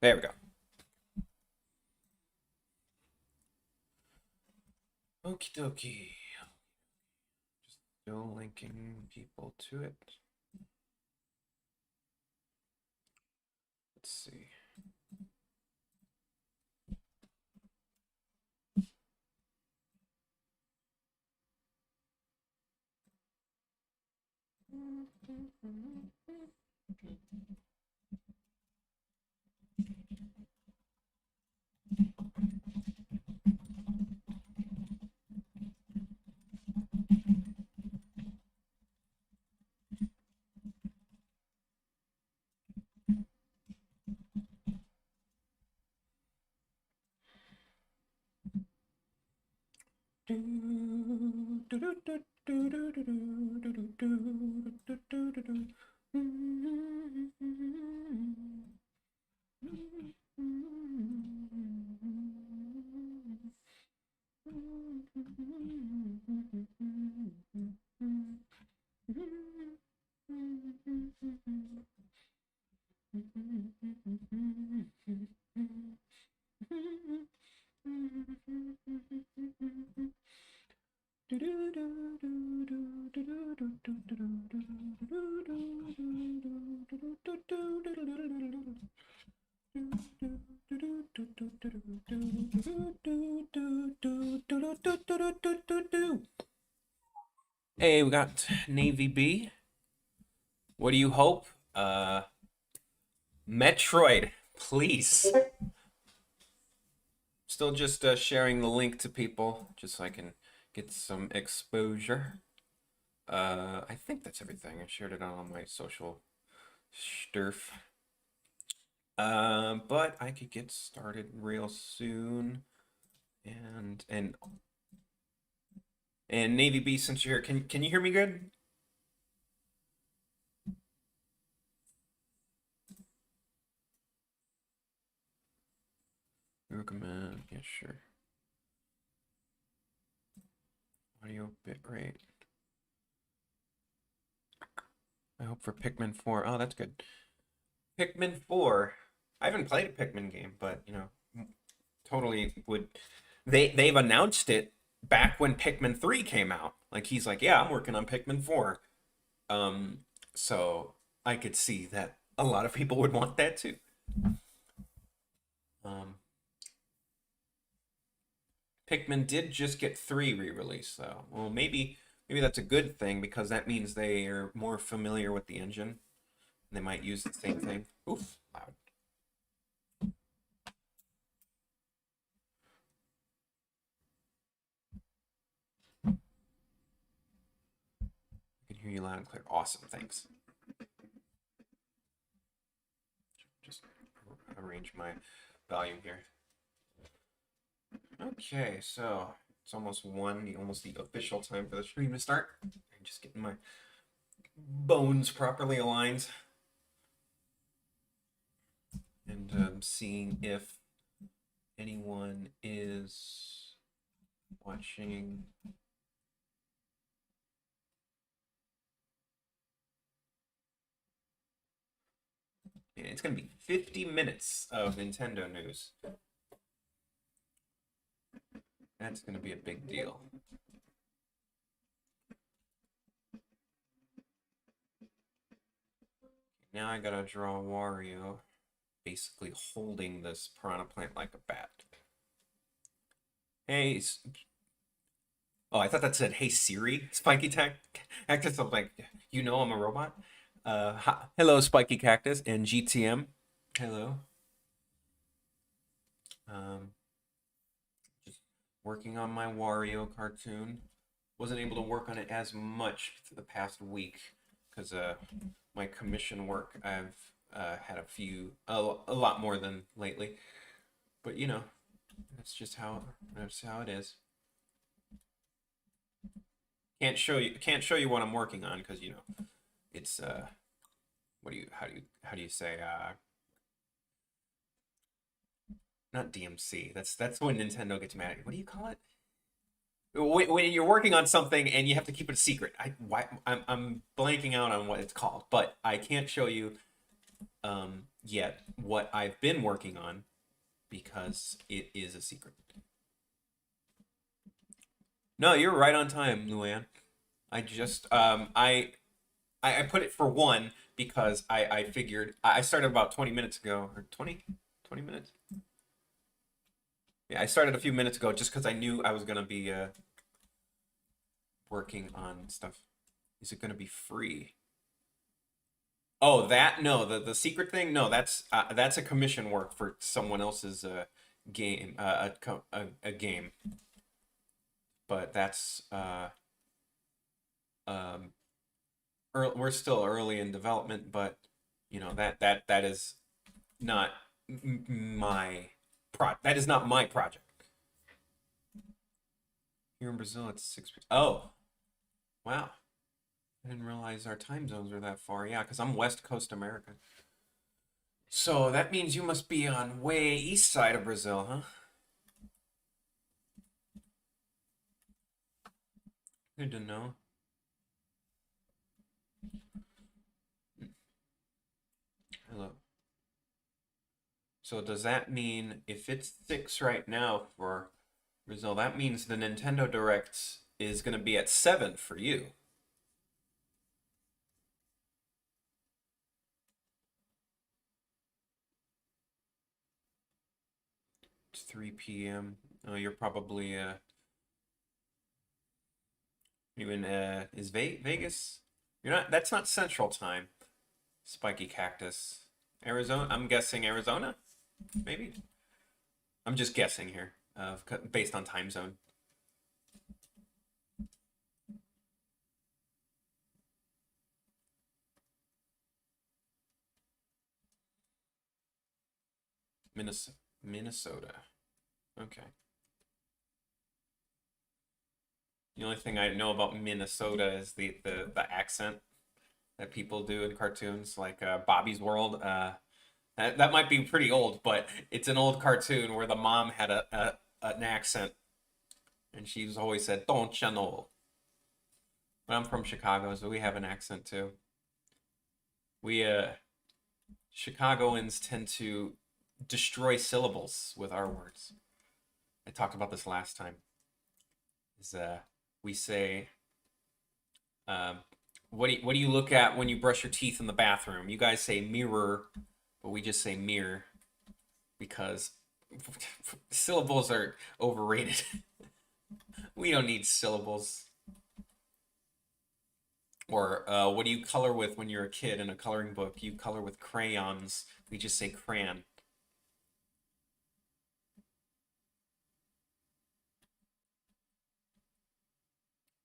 There we go. Okie dokie. Just still linking people to it. Let's see. Hey, we got Navy B. What do you hope? Metroid, please. Still just sharing the link to people, just so I can get some exposure. I think that's everything. I shared it on all my social sturf. But I could get started real soon. And Navy B, since you're here, can you hear me good? Recommend, yeah, sure. Audio bitrate. I hope for Pikmin 4. Oh, that's good. Pikmin 4. I haven't played a Pikmin game, but you know, totally would. They've announced it back when Pikmin 3 came out. Like he's like, yeah, I'm working on Pikmin 4. So I could see that a lot of people would want that too. Um, Pikmin did just get 3 re-released though. Well, maybe that's a good thing because that means they are more familiar with the engine. They might use the same thing. Oof, loud. I can hear you loud and clear. Awesome, thanks. Just arrange my volume here. Okay, so it's almost 1, almost the official time for the stream to start. I'm just getting my bones properly aligned. And seeing if anyone is watching. And it's going to be 50 minutes of Nintendo news. That's going to be a big deal. Now I gotta draw Wario basically holding this piranha plant like a bat. Hey, oh, I thought that said, hey Siri, Spiky Cactus. I'm like, you know I'm a robot? Hello, Spiky Cactus and GTM. Hello. Just working on my Wario cartoon. Wasn't able to work on it as much for the past week because my commission work, I've had a lot more than lately. But you know, that's how it is. Can't show you what I'm working on because you know it's how do you say not DMC. That's when Nintendo gets mad at you. What do you call it? When you're working on something and you have to keep it a secret. I'm blanking out on what it's called, but I can't show you yet what I've been working on because it is a secret. No, you're right on time, Luann. I just I put it for one because I figured I started about 20 minutes ago or 20 minutes. Yeah, I started a few minutes ago just because I knew I was gonna be working on stuff. Is it gonna be free? Oh, that no, the secret thing. No, that's a commission work for someone else's game, a game. But that's um, we're still early in development, but you know that is not my that is not my project. Here in Brazil, it's 6 p. Oh, wow! I didn't realize our time zones are that far. Yeah, because I'm West Coast America. So that means you must be on way east side of Brazil, huh? Good to know. Hello. So does that mean if it's 6 right now for Brazil, that means the Nintendo Direct is going to be at 7 for you. It's 3 p.m. Oh, you're probably you in is Vegas? You're not. That's not Central Time. Spiky Cactus. Arizona. I'm guessing Arizona. Maybe. I'm just guessing here, based on time zone. Minnesota. Okay. The only thing I know about Minnesota is the accent that people do in cartoons, like Bobby's World. That might be pretty old, but it's an old cartoon where the mom had an accent, and she's always said, "Don't you know?" But I'm from Chicago, so we have an accent too. We Chicagoans tend to destroy syllables with our words. I talked about this last time. Is we say, um, what do you look at when you brush your teeth in the bathroom? You guys say mirror, but we just say mirror because syllables are overrated. We don't need syllables. Or what do you color with when you're a kid in a coloring book? You color with crayons. We just say crayon.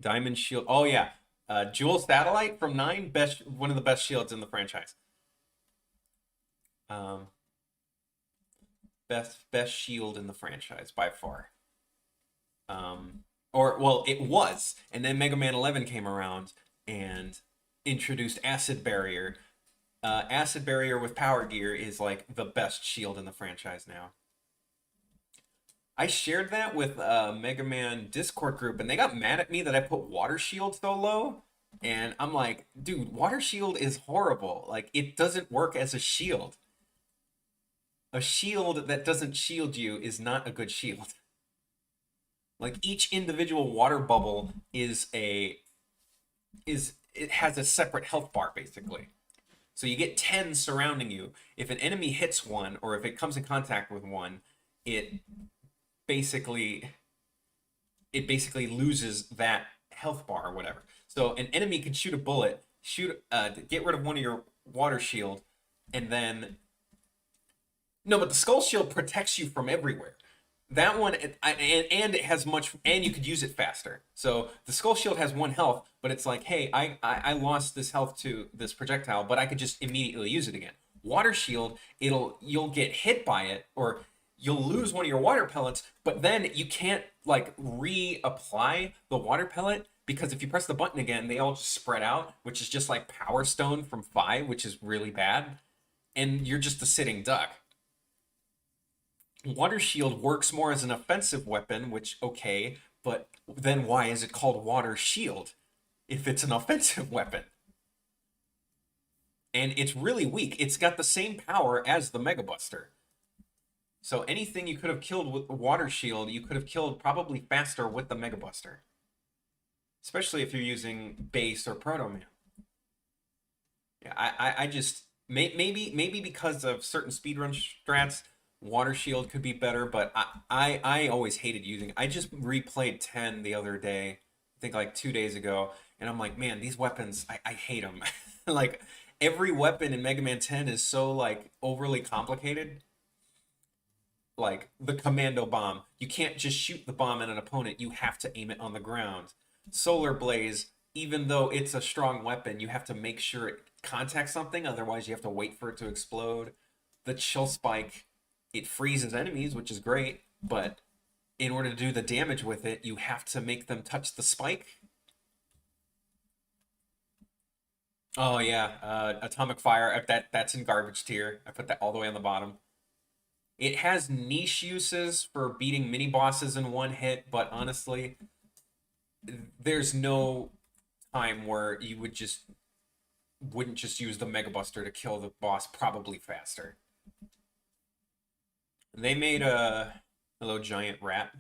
Diamond Shield. Oh yeah, Jewel Satellite from 9, best, one of the best shields in the franchise. Um, best shield in the franchise by far. Or well, it was, and then Mega Man 11 came around and introduced Acid Barrier. Acid Barrier with Power Gear is like the best shield in the franchise now. I shared that with a Mega Man Discord group, and they got mad at me that I put Water Shield so low. And I'm like, dude, Water Shield is horrible. Like, it doesn't work as a shield. A shield that doesn't shield you is not a good shield. Like, each individual water bubble it has a separate health bar, basically. So you get 10 surrounding you. If an enemy hits one, or if it comes in contact with one, it basically loses that health bar or whatever. So an enemy can shoot a bullet, get rid of one of your water shield, and then no, but the skull shield protects you from everywhere. That one and it has much, and you could use it faster. So the skull shield has 1 health, but it's like, hey, I lost this health to this projectile, but I could just immediately use it again. Water shield, you'll get hit by it, or you'll lose one of your water pellets, but then you can't like reapply the water pellet because if you press the button again, they all just spread out, which is just like Power Stone from 5, which is really bad, and you're just a sitting duck. Water Shield works more as an offensive weapon, which, okay, but then why is it called Water Shield if it's an offensive weapon? and it's really weak. It's got the same power as the Mega Buster. So anything you could have killed with the Water Shield, you could have killed probably faster with the Mega Buster. Especially if you're using Base or Proto Man. Yeah, I just maybe because of certain speedrun strats, Water Shield could be better, but I always hated using it. I just replayed 10 the other day, I think like 2 days ago, and I'm like, man, these weapons, I hate them. Like every weapon in Mega Man 10 is so like overly complicated. Like the commando bomb, you can't just shoot the bomb at an opponent, you have to aim it on the ground. Solar Blaze, even though it's a strong weapon, you have to make sure it contacts something, otherwise you have to wait for it to explode. The Chill Spike, it freezes enemies, which is great, but in order to do the damage with it, you have to make them touch the spike. Oh yeah, Atomic Fire, that's in garbage tier. I put that all the way on the bottom. It has niche uses for beating mini bosses in one hit, but honestly, there's no time where you wouldn't just use the Mega Buster to kill the boss probably faster. They made a hello giant rat.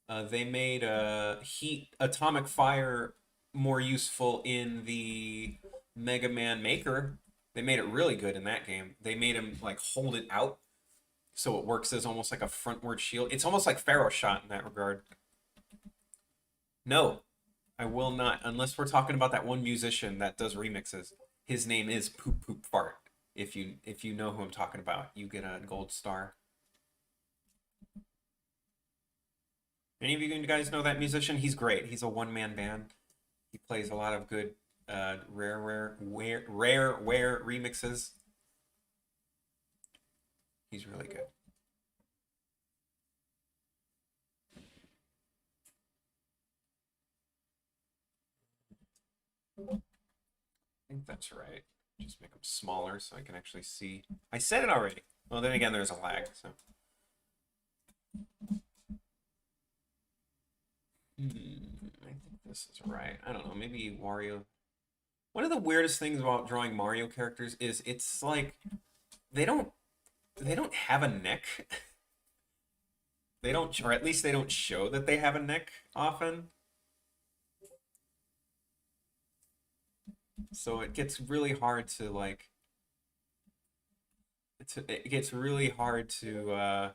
They made a heat atomic fire more useful in the Mega Man Maker. They made it really good in that game. They made him like hold it out so it works as almost like a frontward shield. It's almost like Pharaoh Shot in that regard. No, I will not, unless we're talking about that one musician that does remixes. His name is Poop Poop Fart. If you know who I'm talking about, you get a gold star. Any of you guys know that musician? He's great. He's a one-man band. He plays a lot of good rare remixes. He's really good. I think that's right. Just make them smaller so I can actually see. I said it already. Well, then again, there's a lag, so. I think this is right. I don't know. Maybe Wario. One of the weirdest things about drawing Mario characters is it's like they don't have a neck. They don't, or at least they don't show that they have a neck often. So it gets really hard to like. It gets really hard to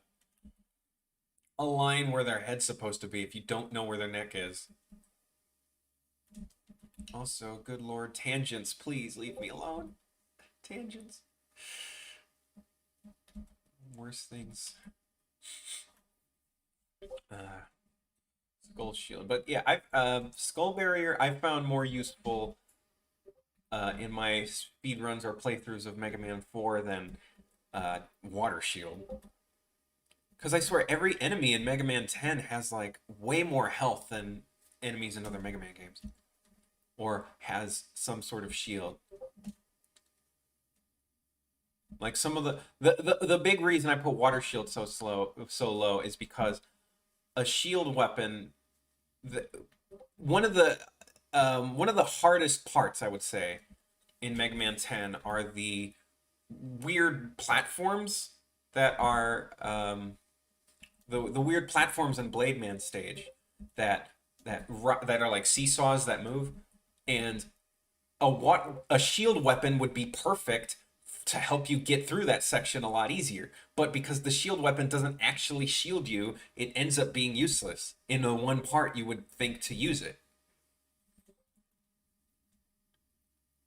align where their head's supposed to be if you don't know where their neck is. Also, good lord, tangents, please leave me alone. Tangents. Worst things. Skull Shield. But yeah, I've Skull Barrier I found more useful in my speedruns or playthroughs of Mega Man 4 than Water Shield. Because I swear every enemy in Mega Man 10 has like way more health than enemies in other Mega Man games. Or has some sort of shield. Like some of the big reason I put Water Shield so low is because a shield weapon, one of the hardest parts I would say in Mega Man 10 are the weird platforms that are the weird platforms in Blade Man stage that are like seesaws that move, and a shield weapon would be perfect to help you get through that section a lot easier. But because the shield weapon doesn't actually shield you, it ends up being useless in the one part you would think to use it.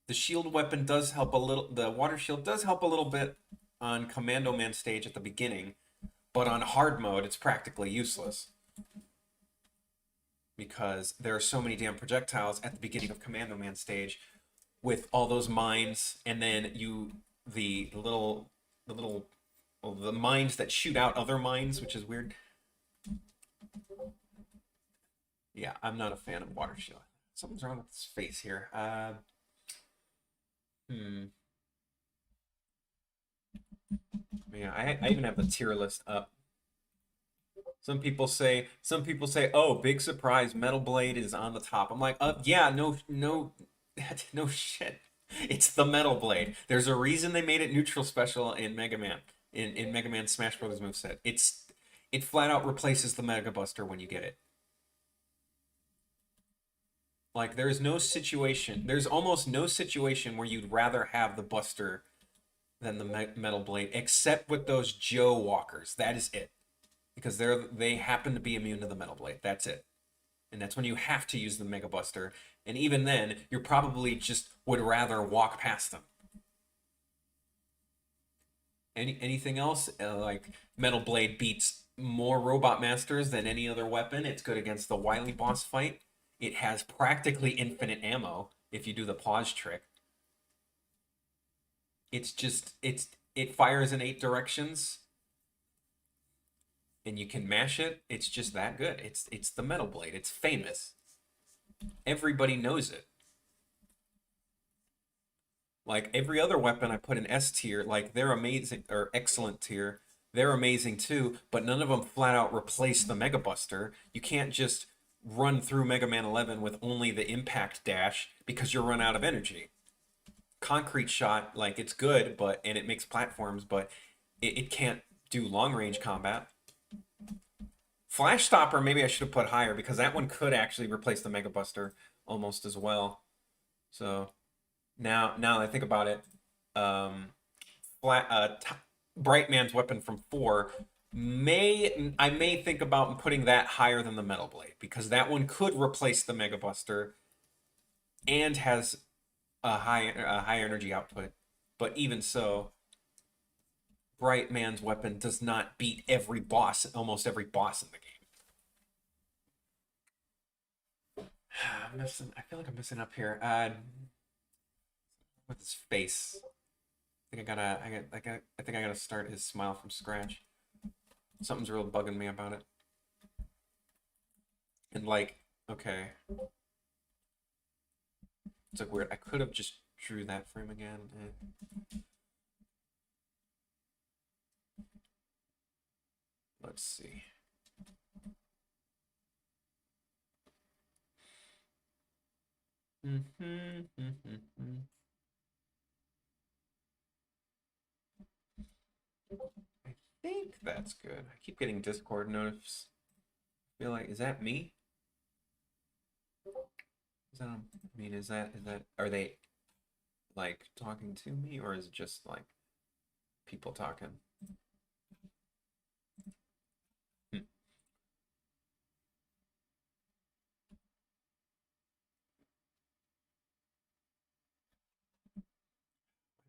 The shield weapon does help a little, the water shield does help a little bit on Commando Man stage at the beginning, but on hard mode, it's practically useless. Because there are so many damn projectiles at the beginning of Commando Man stage with all those mines, and then the mines that shoot out other mines, which is weird. Yeah, I'm not a fan of Water Shield. Something's wrong with his face here. Yeah, I even have the tier list up. Some people say, oh, big surprise, Metal Blade is on the top. I'm like, yeah, no, no shit. It's the Metal Blade. There's a reason they made it neutral special in Mega Man, in Mega Man Smash Brothers moveset. It flat out replaces the Mega Buster when you get it. Like there is no situation, there's almost no situation where you'd rather have the Buster than the Metal Blade, except with those Joe Walkers. That is it, because they happen to be immune to the Metal Blade. That's it, and that's when you have to use the Mega Buster. And even then, you probably just would rather walk past them. Anything else? Like Metal Blade beats more Robot Masters than any other weapon. It's good against the Wily boss fight. It has practically infinite ammo if you do the pause trick. It fires in 8 directions, and you can mash it. It's just that good. It's the Metal Blade. It's famous. Everybody knows it. Like every other weapon I put in S tier, like they're amazing or excellent tier. They're amazing too, but none of them flat out replace the Mega Buster. You can't just run through Mega Man 11 with only the impact dash because you'll run out of energy. Concrete shot, like it's good, and it makes platforms, but it can't do long range combat. Flash Stopper, maybe I should have put higher because that one could actually replace the Mega Buster almost as well. So now that I think about it, Bright Man's weapon from 4 I may think about putting that higher than the Metal Blade because that one could replace the Mega Buster and has a high energy output. But even so, Bright Man's weapon does not beat almost every boss in the game. I feel like I'm missing up here. With his face. I think I gotta start his smile from scratch. Something's real bugging me about it. And like, okay. It's like weird. I could have just drew that frame again. Let's see. I think that's good. I keep getting Discord notifs. I feel like, is that me? Are they like talking to me, or is it just like people talking? Am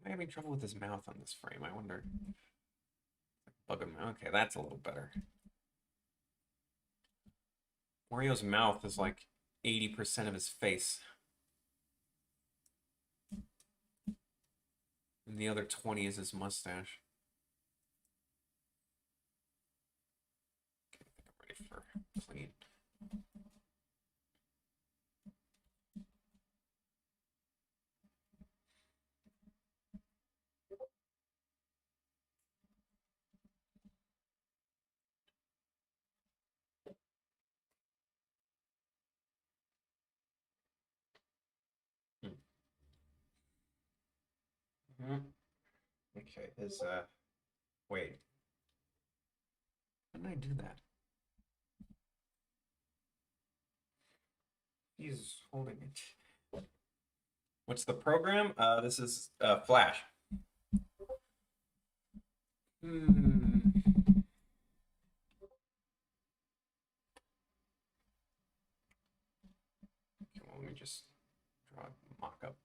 I having trouble with his mouth on this frame? I wonder. Bug him. Okay, that's a little better. Wario's mouth is like 80% of his face. And the other 20 is his mustache. Okay, I think I'm ready for clean. Okay, wait. How did I do that? He's holding it. What's the program? This is Flash. Okay, well, let me just draw a mock-up.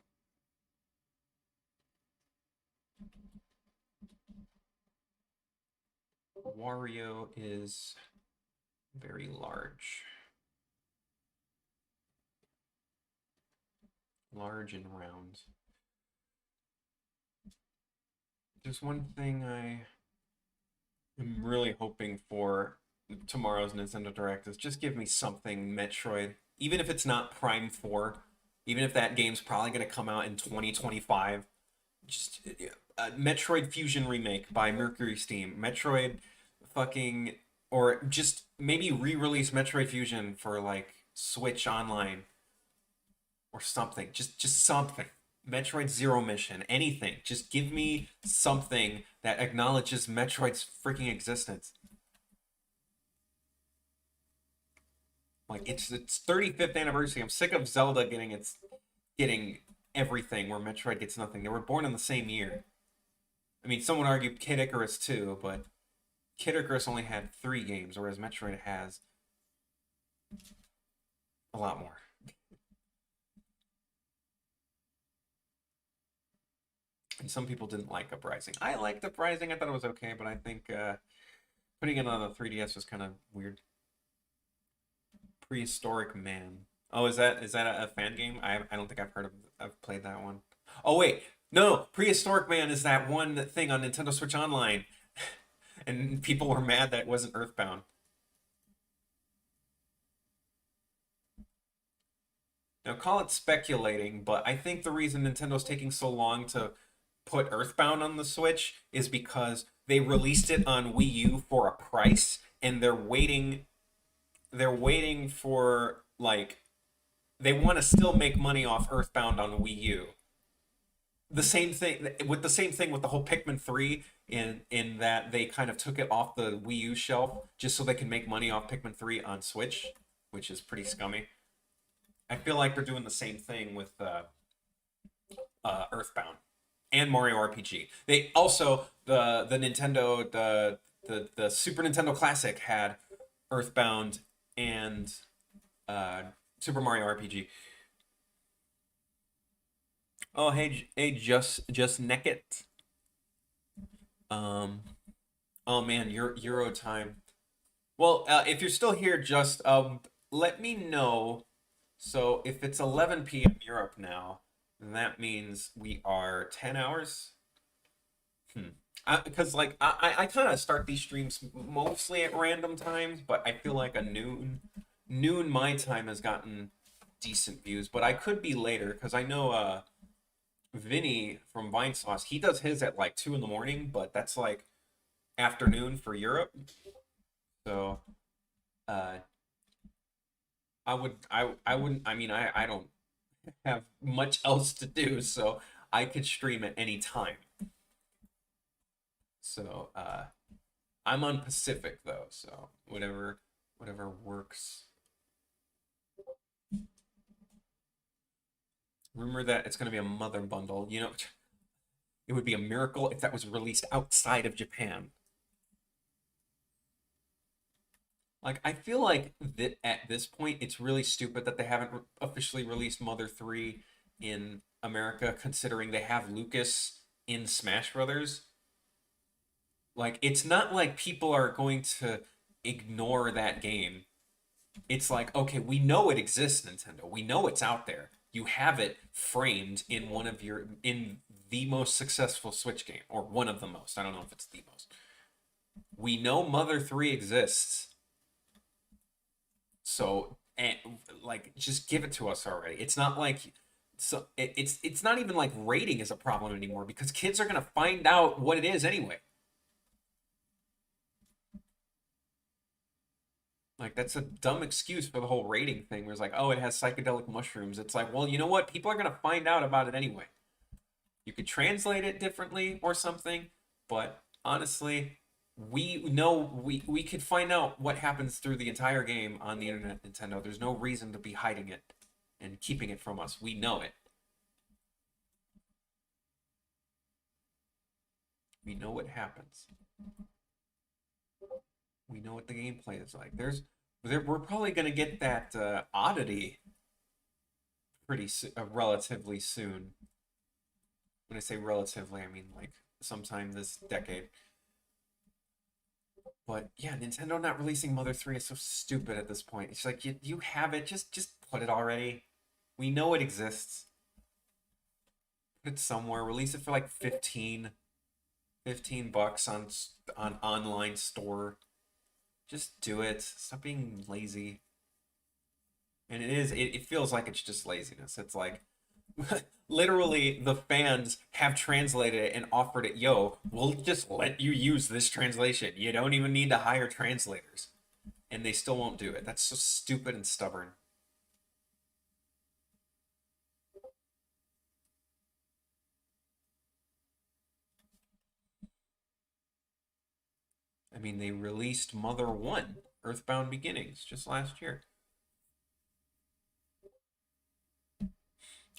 Wario is very large. Large and round. There's one thing I am really hoping for tomorrow's Nintendo Direct is just give me something Metroid. Even if it's not Prime 4, even if that game's probably going to come out in 2025, just a Metroid Fusion remake by Mercury Steam. Metroid fucking, or just maybe re-release Metroid Fusion for like Switch Online or something. Just something. Metroid Zero Mission, anything. Just give me something that acknowledges Metroid's freaking existence. Like it's 35th anniversary. I'm sick of Zelda getting everything where Metroid gets nothing. They were born in the same year. I mean, someone argued Kid Icarus too, but Kid Icarus only had 3 games, whereas Metroid has a lot more. And some people didn't like Uprising. I liked Uprising. I thought it was okay, but I think putting it on the 3DS was kind of weird. Prehistoric Man. Oh, is that a fan game? I don't think I've played that one. Oh wait, no, Prehistoric Man is that one thing on Nintendo Switch Online, and people were mad that it wasn't Earthbound. Now call it speculating, but I think the reason Nintendo's taking so long to put Earthbound on the Switch is because they released it on Wii U for a price, and they're waiting for like they want to still make money off Earthbound on Wii U. The same thing with the whole Pikmin 3 in that they kind of took it off the Wii U shelf just so they can make money off Pikmin 3 on Switch, which is pretty scummy. I feel like they're doing the same thing with Earthbound and Mario RPG. They also the Nintendo the Super Nintendo Classic had Earthbound and uh, Super Mario RPG. Oh, hey, just neck it. Um, oh man, Euro time. Well, if you're still here, just let me know. So if it's 11 p.m. Europe now, then that means we are 10 hours. Hmm. Because like I kind of start these streams mostly at random times, but I feel like a noon my time has gotten decent views, but I could be later because I know Vinny from Vine Sauce, he does his at like 2 in the morning, but that's like afternoon for Europe. So uh I wouldn't I mean I don't have much else to do, so I could stream at any time. So I'm on Pacific though, so whatever works. Rumor that it's gonna be a mother bundle. It would be a miracle if that was released outside of Japan. Like, I feel like that at this point, it's really stupid that they haven't officially released Mother 3 in America, considering they have Lucas in Smash Brothers. Like, it's not like people are going to ignore that game. It's like, okay, we know it exists, Nintendo. We know it's out there. You have it framed in the most successful Switch game, or one of the most. I don't know if it's the most. We know Mother 3 exists. So, and, like, just give it to us already. It's not like it's not even like rating is a problem anymore because kids are gonna find out what it is anyway. Like that's a dumb excuse for the whole rating thing. Where it's like, oh, it has psychedelic mushrooms. It's like, well, you know what? People are gonna find out about it anyway. You could translate it differently or something, but honestly, we could find out what happens through the entire game on the internet, Nintendo. There's no reason to be hiding it and keeping it from us. We know it. We know what happens. We know what the gameplay is like. We're probably gonna get that oddity relatively soon. When I say relatively, I mean like sometime this decade. But yeah, Nintendo not releasing Mother 3 is so stupid at this point. It's like you have it, just put it already. We know it exists. Put it somewhere. Release it for like 15 bucks on online store. Just do it. Stop being lazy. And it feels like it's just laziness. It's like literally the fans have translated it and offered it, yo, we'll just let you use this translation. You don't even need to hire translators. And they still won't do it. That's so stupid and stubborn. I mean, they released Mother 1, Earthbound Beginnings, just last year.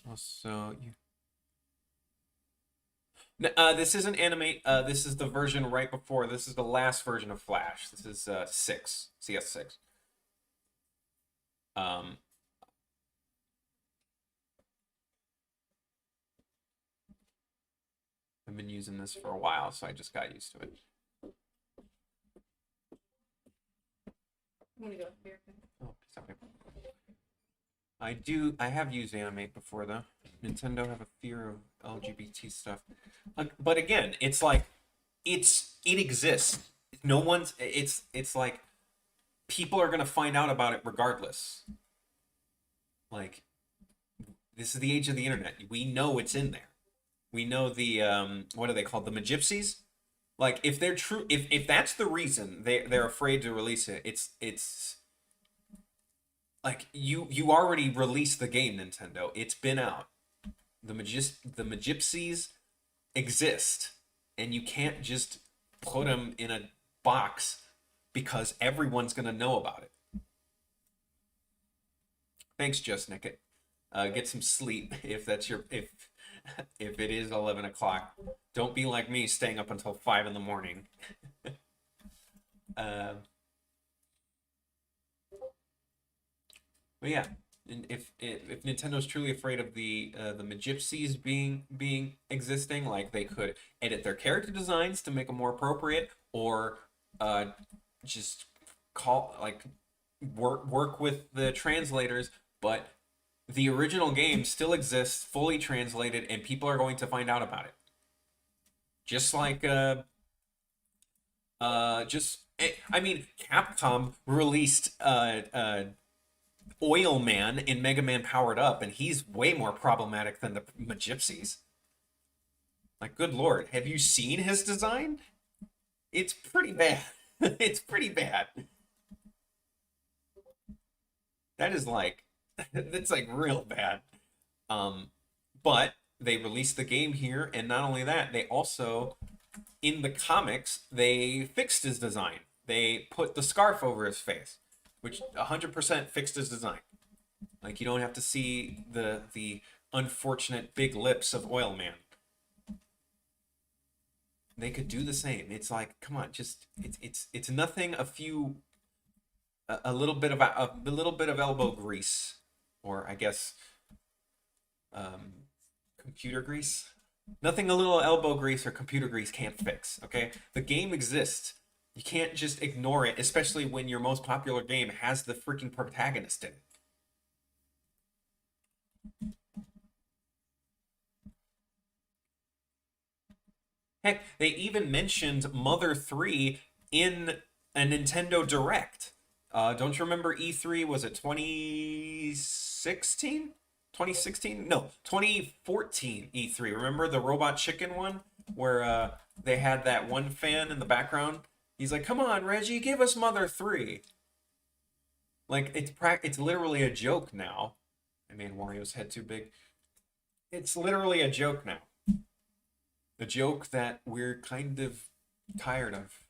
Also, this isn't animate. This is the version right before. This is the last version of Flash. This is 6, CS6. Um, I've been using this for a while, so I just got used to it. I'm gonna go here. Oh, sorry. I have used Animate before, though. Nintendo have a fear of LGBT stuff. But again, it's like, it exists. No one's, it's like, people are gonna find out about it regardless. Like, this is the age of the internet. We know it's in there. We know the, what are they called? The Magypsies? Like, if they're true, if that's the reason they're afraid to release it, it's like you already released the game, Nintendo. It's been out. The Magypsies exist, and you can't just put them in a box because everyone's gonna know about it. Thanks, Just Nickit. Get some sleep if that's your if it is 11 o'clock. Don't be like me, staying up until 5 in the morning. But yeah, if Nintendo's truly afraid of the Magypsies being existing, like, they could edit their character designs to make them more appropriate, or just work with the translators, but the original game still exists, fully translated, and people are going to find out about it. Just like I mean, Capcom released Oil Man in Mega Man Powered Up, and he's way more problematic than the Magypsies. Like, good lord, have you seen his design? It's pretty bad. It's pretty bad. That is like, that's like real bad. But they released the game here, and not only that, they also, in the comics, they fixed his design. They put the scarf over his face, which 100% fixed his design. Like, you don't have to see the unfortunate big lips of Oil Man. They could do the same. It's like, come on, just it's nothing. A little bit of elbow grease, or I guess computer grease. Nothing a little elbow grease or computer grease can't fix. Okay, the game exists. You can't just ignore it, especially when your most popular game has the freaking protagonist in it. Heck, they even mentioned Mother 3 in a Nintendo Direct. Don't you remember E3? Was it 2016? 2016? No, 2014 E3. Remember the Robot Chicken one? Where they had that one fan in the background? He's like, come on, Reggie, give us Mother 3. Like, it's literally a joke now. I made Wario's head too big. It's literally a joke now. A joke that we're kind of tired of.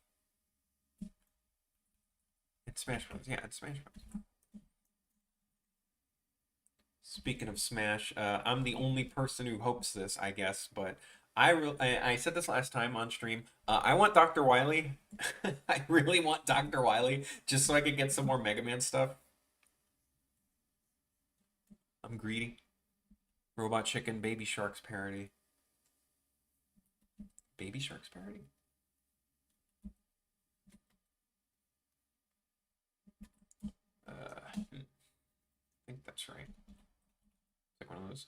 It's Smash Bros. Yeah, it's Smash Bros. Speaking of Smash, I'm the only person who hopes this, I guess, but I said this last time on stream. I want Dr. Wily. I really want Dr. Wily, just so I could get some more Mega Man stuff. I'm greedy. Robot Chicken, Baby Sharks parody. Baby Sharks parody? I think that's right. Like one of those.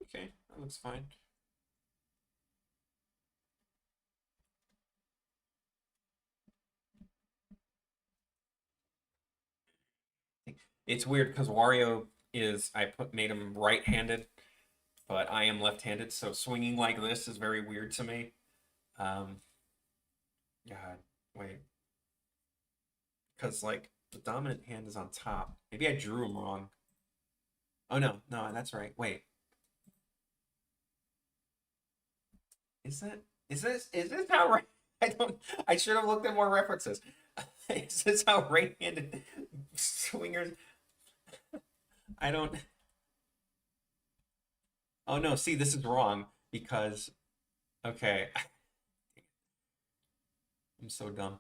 Okay, that looks fine. It's weird because Wario made him right-handed, but I am left-handed, so swinging like this is very weird to me. God, wait. Because, like, the dominant hand is on top. Maybe I drew him wrong. Oh, no, that's right. Wait. Is that? Is this how right? I should have looked at more references. Is this how right-handed swingers? I don't. Oh no, see, this is wrong because okay, I'm so dumb.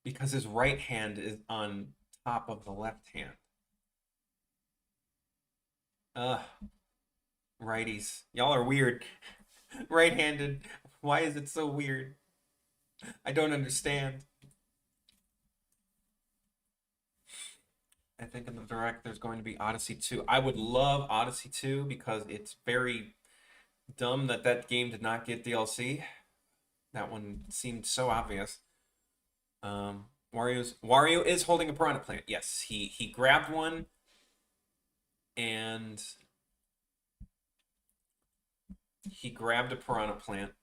Because his right hand is on top of the left hand. Ugh, righties. Y'all are weird. Right-handed. Why is it so weird? I don't understand. I think in the direct there's going to be Odyssey 2. I would love Odyssey 2 because it's very dumb that that game did not get DLC. That one seemed so obvious. Wario is holding a piranha plant. Yes, he grabbed one and he grabbed a piranha plant.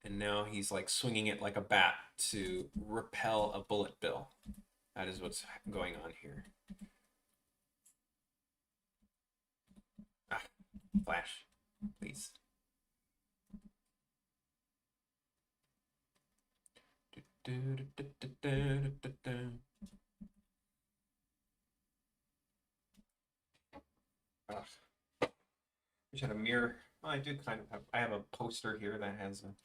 And now he's like swinging it like a bat to repel a bullet bill. That is what's going on here. Ah, flash, please. Wish I had a mirror. Well, I do kind of have. I have a poster here that has a.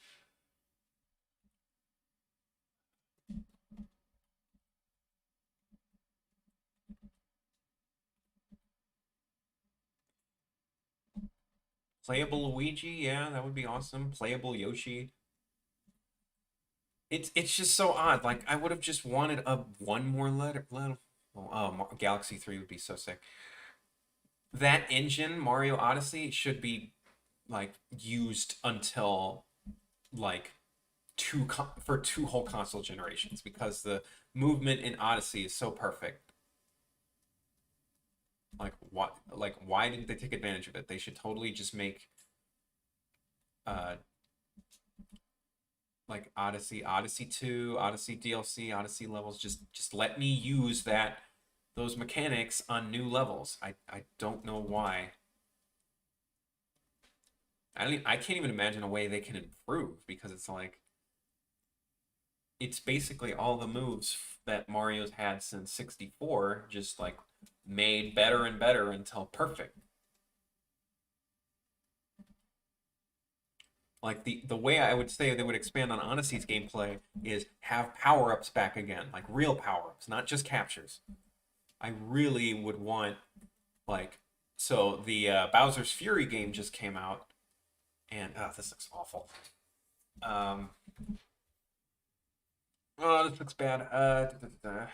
Playable Luigi, yeah, that would be awesome. Playable Yoshi. It's just so odd. Like I would have just wanted a one more letter. Galaxy 3 would be so sick. That engine, Mario Odyssey, should be like used until like for two whole console generations because the movement in Odyssey is so perfect. Like what? Like why didn't they take advantage of it? They should totally just make uh like Odyssey 2, Odyssey DLC, Odyssey levels. Just let me use those mechanics on new levels. I don't know why. I can't even imagine a way they can improve because it's like it's basically all the moves that Mario's had since 64 just like made better and better until perfect. Like the way I would say they would expand on Odyssey's gameplay is have power-ups back again, like real power-ups, not just captures. I really would want like so the Bowser's Fury game just came out and this looks awful. Um oh, this looks bad. I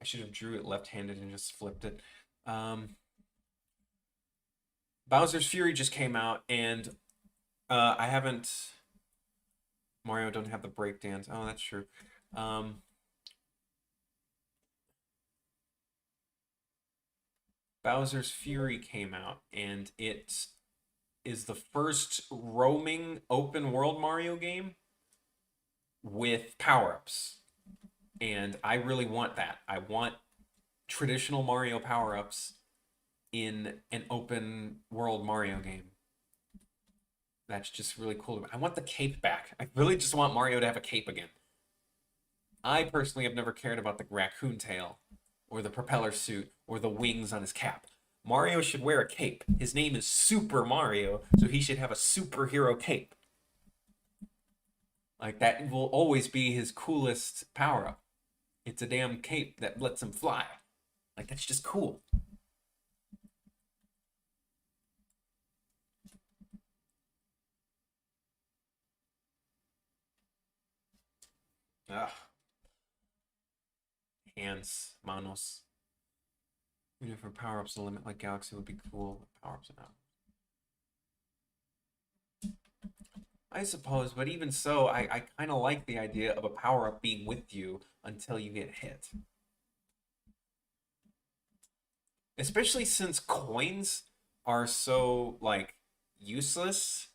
should have drew it left-handed and just flipped it. Um Bowser's Fury just came out and I haven't Mario don't have the breakdance. Oh, that's true. Um Bowser's Fury came out, and it is the first roaming open world Mario game with power ups. And I really want that. I want traditional Mario power ups in an open world Mario game. That's just really cool. I want the cape back. I really just want Mario to have a cape again. I personally have never cared about the raccoon tail or the propeller suit or the wings on his cap. Mario should wear a cape. His name is Super Mario, so he should have a superhero cape. Like that will always be his coolest power up. It's a damn cape that lets him fly. Like that's just cool. Ugh. Hands, manos. Even for power ups, the limit like Galaxy would be cool. Power ups and out. I suppose, but even so, I kind of like the idea of a power up being with you until you get hit. Especially since coins are so like useless.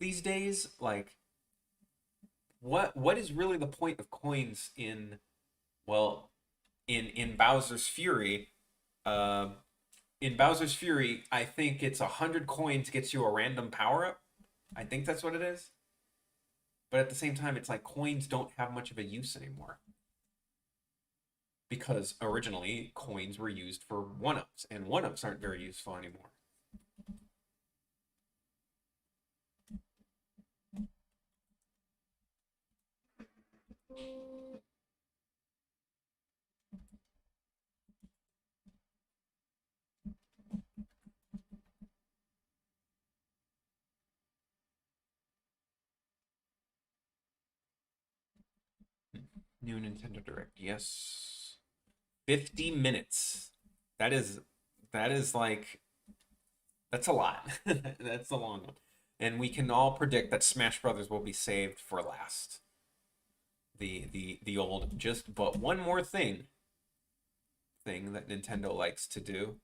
these days. Like, what is really the point of coins in, well, in Bowser's Fury? Uh, in Bowser's Fury, I think it's 100 coins gets you a random power up. I think that's what it is. But at the same time, it's like coins don't have much of a use anymore because originally coins were used for one-ups, and one-ups aren't very useful anymore. New Nintendo Direct, yes. 50 minutes. That is like that's a lot. That's a long one. And we can all predict that Smash Brothers will be saved for last. The old just but one more thing that Nintendo likes to do.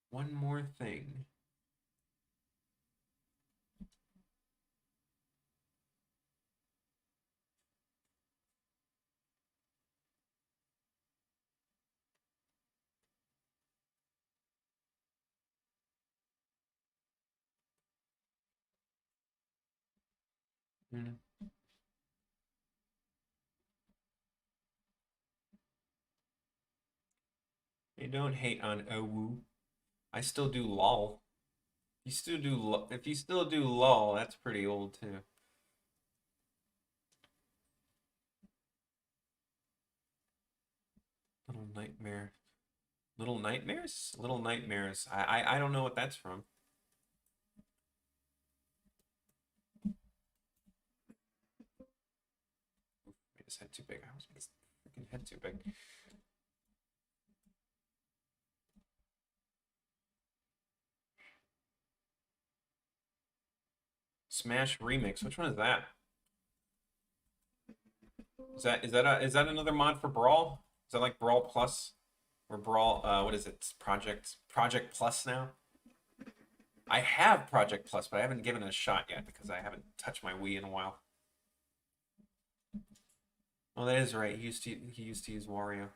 One more thing. Mm. You don't hate on OWU. I still do LOL. You still do if you still do LOL, that's pretty old too. Little Nightmare. Little Nightmares? Little Nightmares. I don't know what that's from. Made his head too big. I was made his freaking head too big. Smash Remix. Which one is that? Is that another mod for Brawl? Is that like Brawl Plus? Or Brawl what is it? It's Project Plus now? I have Project Plus, but I haven't given it a shot yet because I haven't touched my Wii in a while. Oh, that is right. He used to use Wario.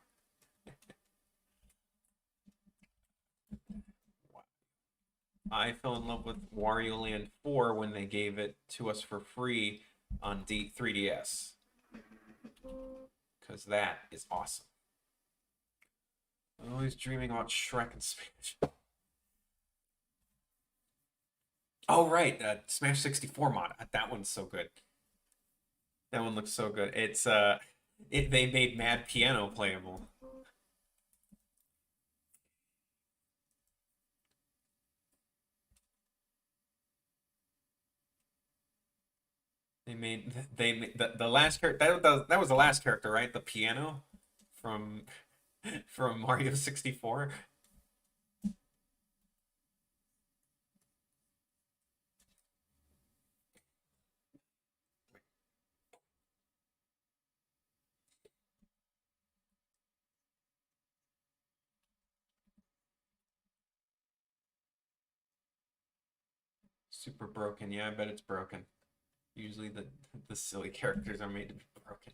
I fell in love with Wario Land 4 when they gave it to us for free on 3DS. Because that is awesome. I'm always dreaming about Shrek and Smash. Oh, right. Smash 64 mod. That one's so good. That one looks so good. They made Mad Piano playable. The last character that was the last character, right? The piano from from Mario 64. Super broken. Yeah, I bet it's broken. Usually the silly characters are made to be broken.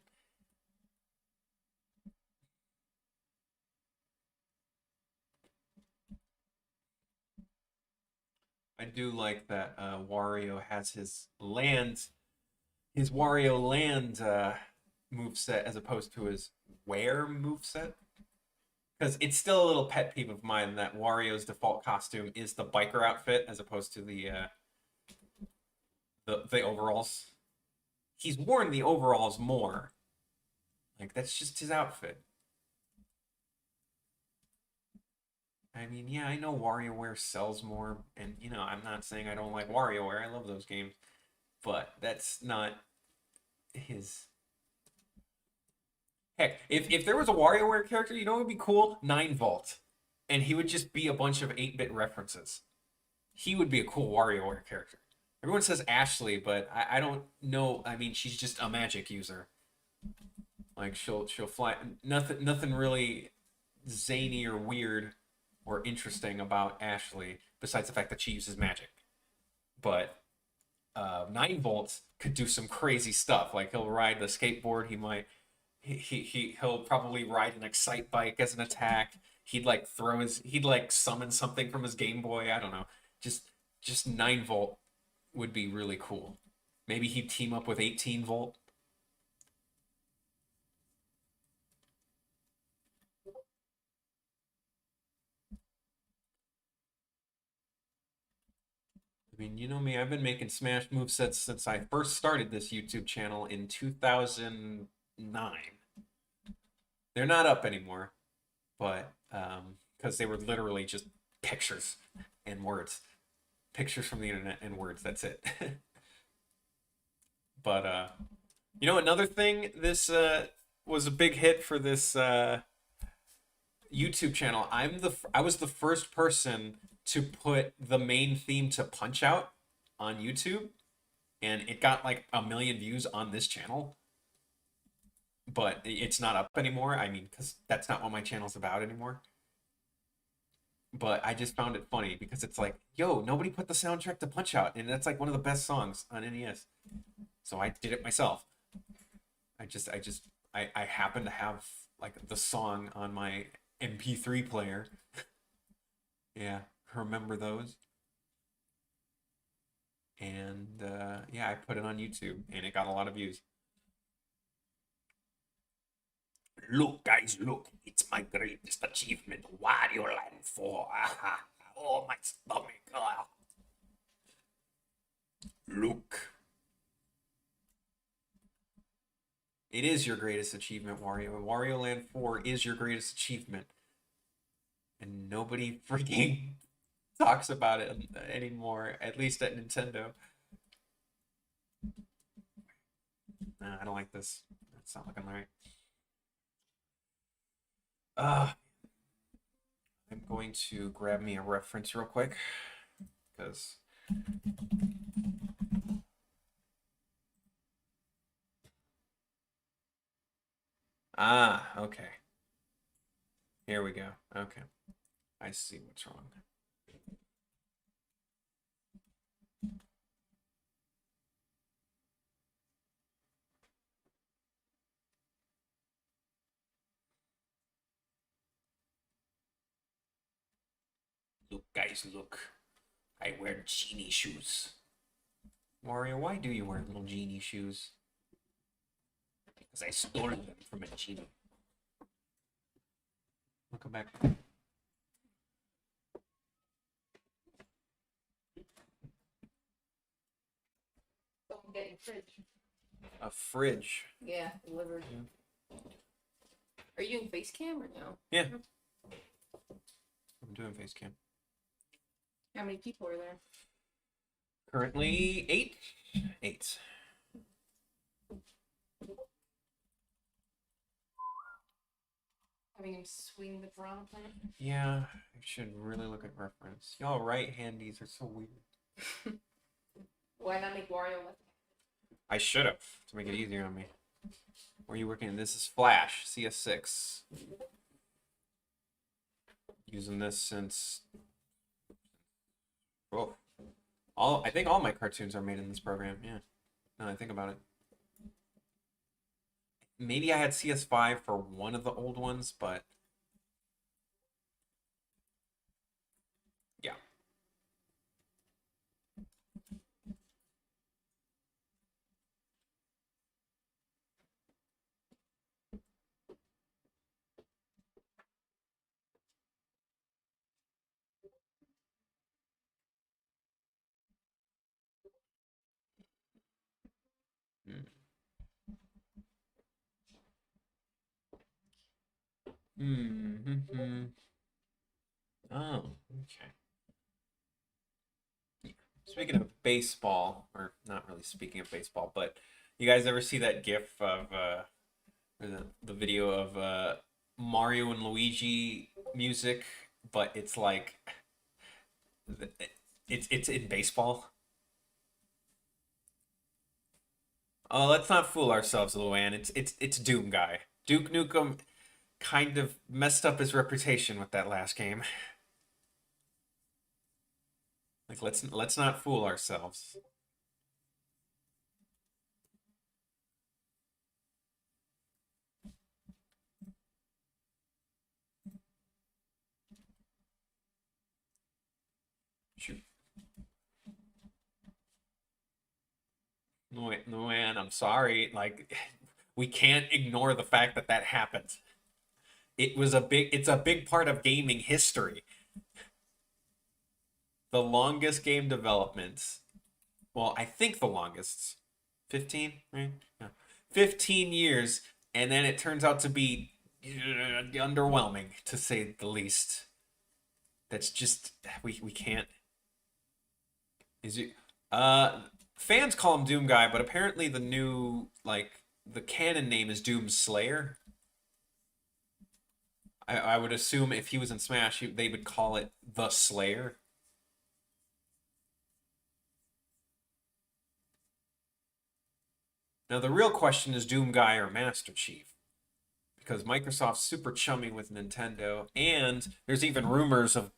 I do like that Wario has his Wario Land move set as opposed to his Where move set. Because it's still a little pet peeve of mine that Wario's default costume is the biker outfit as opposed to the overalls. He's worn the overalls more. Like that's just his outfit. I mean, yeah, I know WarioWare sells more, and I'm not saying I don't like WarioWare. I love those games, but that's not his. Heck, if there was a WarioWare character, what would be cool? 9 Volt, and he would just be a bunch of 8-bit references. He would be a cool WarioWare character. Everyone says Ashley, but I don't know. I mean, she's just a magic user. Like she'll fly. Nothing really zany or weird or interesting about Ashley, besides the fact that she uses magic. But 9 volts could do some crazy stuff. Like he'll ride the skateboard. He might he'll probably ride an excite bike as an attack. He'd like summon something from his Game Boy. I don't know. Just 9 volt would be really cool. Maybe he'd team up with 18 volt. I mean, you know me, I've been making Smash movesets since I first started this YouTube channel in 2009. They're not up anymore, but because they were literally just pictures and words. Pictures from the internet and words, that's it. But you know, another thing, this was a big hit for this YouTube channel. I was the first person to put the main theme to Punch Out on YouTube, and it got like 1 million views on this channel. But it's not up anymore. I mean, because that's not what my channel's about anymore. But I just found it funny because it's like, yo, nobody put the soundtrack to Punch Out, and that's like one of the best songs on NES. So I did it myself. I happen to have like the song on my MP3 player. Yeah, remember those? And yeah, I put it on YouTube, and it got a lot of views. Look, guys, look! It's my greatest achievement, Wario Land 4. Oh, my stomach! Look. It is your greatest achievement, Wario. Wario Land 4 is your greatest achievement. And nobody freaking talks about it anymore, at least at Nintendo. Nah, I don't like this. That's not looking right. I'm going to grab me a reference real quick, because okay. Here we go. Okay. I see what's wrong. Look, guys, look. I wear genie shoes. Wario, why do you wear little genie shoes? Because I stole them from a genie. I'll come back. Someone getting fridge. A fridge. Yeah, delivered. Yeah. Are you doing face cam or no? Yeah. I'm doing face cam. How many people are there? Currently 8. 8. Having him swing the piranha plant? Yeah, I should really look at reference. Y'all right-handies are so weird. Why not make Wario left? I should have, to make it easier on me. Where are you working? This is Flash, CS6. Using this since... Oh. I think all my cartoons are made in this program, yeah. Now I think about it. Maybe I had CS5 for one of the old ones, but... yeah. Mm-hmm. Oh, okay. Speaking of baseball, or not really speaking of baseball, but you guys ever see that GIF of the video of Mario and Luigi music, but it's like it's in baseball? Oh, let's not fool ourselves, Luann. It's Doom Guy. Duke Nukem kind of messed up his reputation with that last game. Like let's not fool ourselves. Shoot. Luan, I'm sorry. Like, we can't ignore the fact that that happened. It's a big part of gaming history. The longest game development. Well, I think the longest. 15, right? Yeah. 15 years, and then it turns out to be underwhelming, to say the least. That's just we can't. Is it fans call him Doom Guy, but apparently the new the canon name is Doom Slayer. I would assume if he was in Smash, they would call it the Slayer. Now the real question is Doom Guy or Master Chief, because Microsoft's super chummy with Nintendo, and there's even rumors of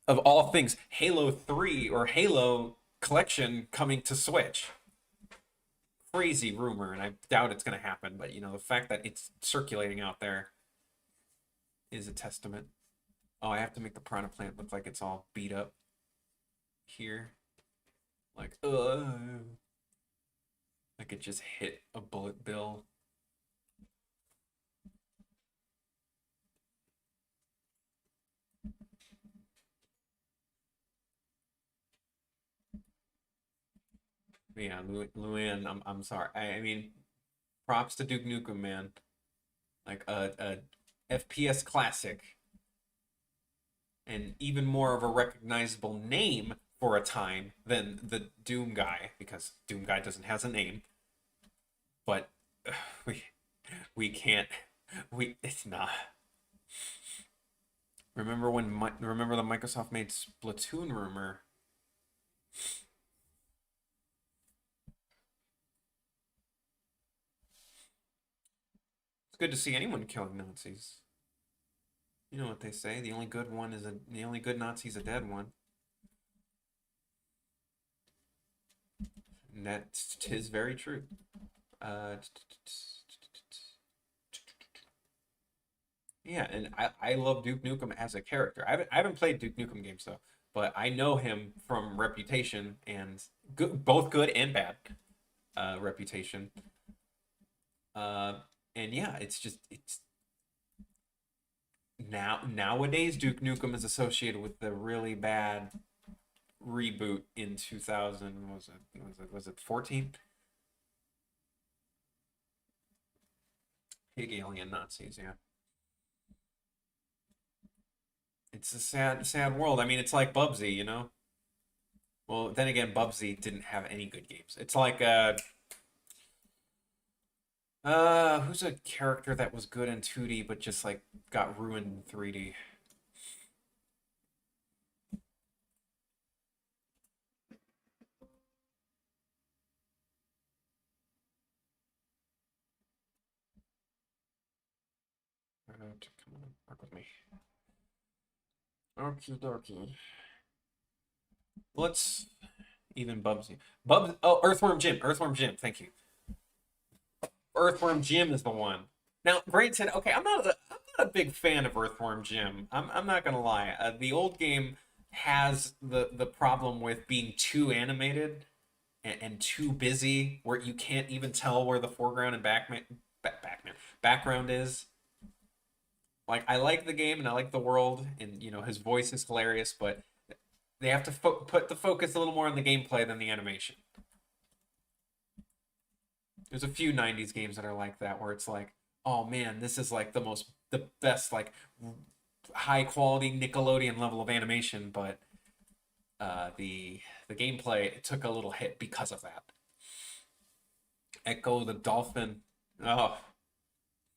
all things Halo 3 or Halo collection coming to Switch. Crazy rumor, and I doubt it's going to happen, but the fact that it's circulating out there is a testament. Oh, I have to make the Piranha Plant look like it's all beat up here. Like, like it just hit a bullet bill. Yeah, Luan, I'm sorry. I mean, props to Duke Nukem, man. Like a FPS classic, and even more of a recognizable name for a time than the Doom Guy, because Doom Guy doesn't has a name. But we we can't it's not. Remember the Microsoft made Splatoon rumor? It's good to see anyone killing Nazis. You know what they say, the only good Nazi's a dead one. And that 'tis very true. Yeah, and I love Duke Nukem as a character. I haven't played Duke Nukem games though, but I know him from Reputation and both good and bad Reputation. And yeah, it's nowadays Duke Nukem is associated with the really bad reboot in 2000. Was it 14? Pig alien Nazis, yeah. It's a sad world. I mean, it's like Bubsy, you know? Well, then again, Bubsy didn't have any good games. It's like who's a character that was good in 2D but just like got ruined in 3D? Come on, work with me. Okie dokie. Let's even Bubsy. Oh, Earthworm Jim. Earthworm Jim. Thank you. Earthworm Jim is the one. Now, granted, okay, I'm not a big fan of Earthworm Jim. I'm not gonna lie. The old game has the problem with being too animated and too busy, where you can't even tell where the foreground and background is. Like, I like the game and I like the world, and his voice is hilarious, but they have to put the focus a little more on the gameplay than the animation. There's a few 90s games that are like that, where it's like, oh man, this is like the best, like, high quality Nickelodeon level of animation, but the gameplay took a little hit because of that. Echo the Dolphin. Oh,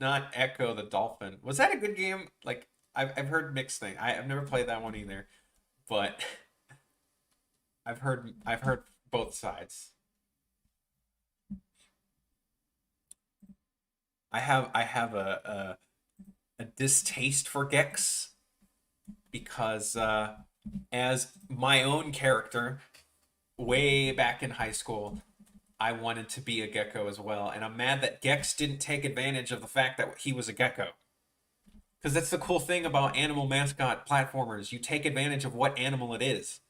not Echo the Dolphin. Was that a good game? Like, I've heard mixed things. I've never played that one either, but I've heard both sides. I have a distaste for Gex because as my own character, way back in high school, I wanted to be a gecko as well, and I'm mad that Gex didn't take advantage of the fact that he was a gecko. Because that's the cool thing about animal mascot platformers. You take advantage of what animal it is.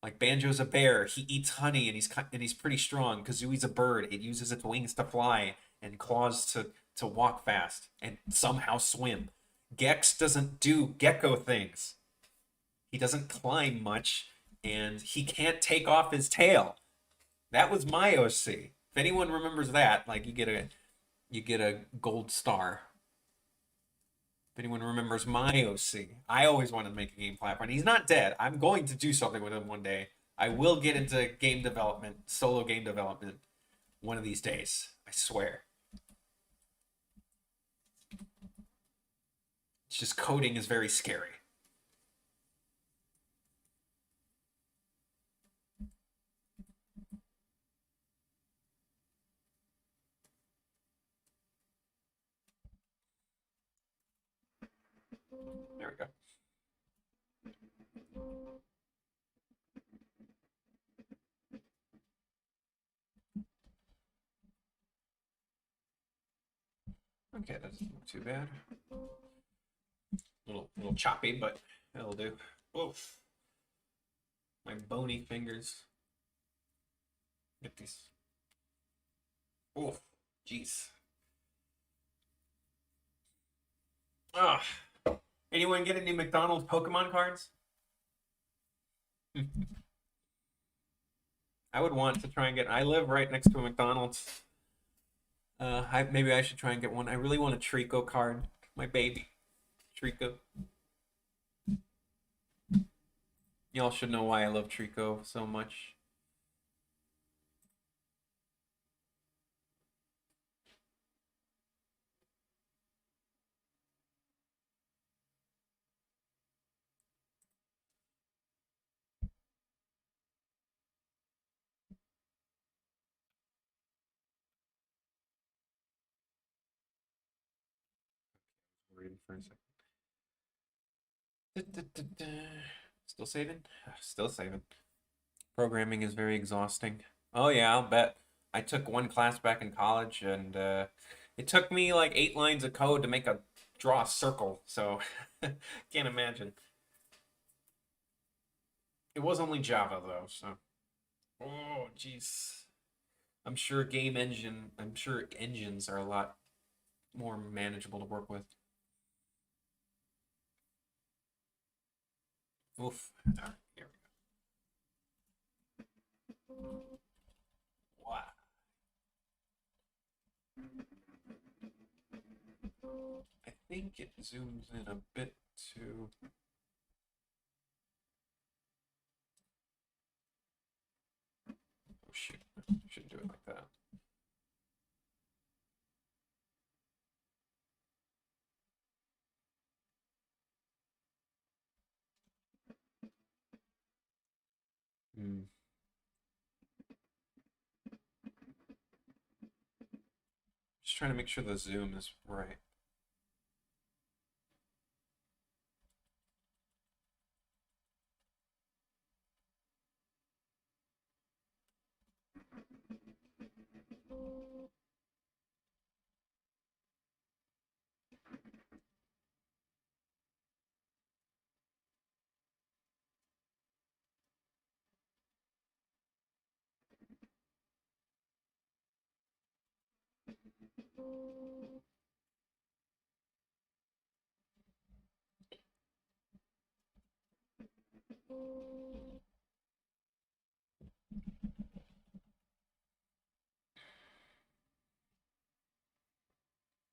Like Banjo's a bear. He eats honey and he's pretty strong. Kazooie's a bird. It uses its wings to fly and claws to walk fast and somehow swim. Gex doesn't do gecko things. He doesn't climb much and he can't take off his tail. That was my OC. If anyone remembers that, like you get a gold star. If anyone remembers my OC, I always wanted to make a game platform. He's not dead. I'm going to do something with him one day. I will get into game development, solo game development, one of these days. I swear. It's just coding is very scary. There we go. Okay, that doesn't look too bad. Little choppy, but that'll do. Oof. My bony fingers. Get these. Oof. Jeez. Ah. Anyone get any McDonald's Pokemon cards? I would want to try and get. I live right next to a McDonald's. Maybe I should try and get one. I really want a Trico card. My baby, Trico. Y'all should know why I love Trico so much. Waiting for a second. Still saving? Still saving. Programming is very exhausting. Oh yeah, I'll bet. I took one class back in college, and it took me like 8 lines of code to draw a circle. So can't imagine. It was only Java though, so. Oh jeez. I'm sure engines are a lot more manageable to work with. Oof. Here we go. Wow. I think it zooms in a bit too. Oh shoot. Shouldn't do it like that. Hmm. Just trying to make sure the zoom is right.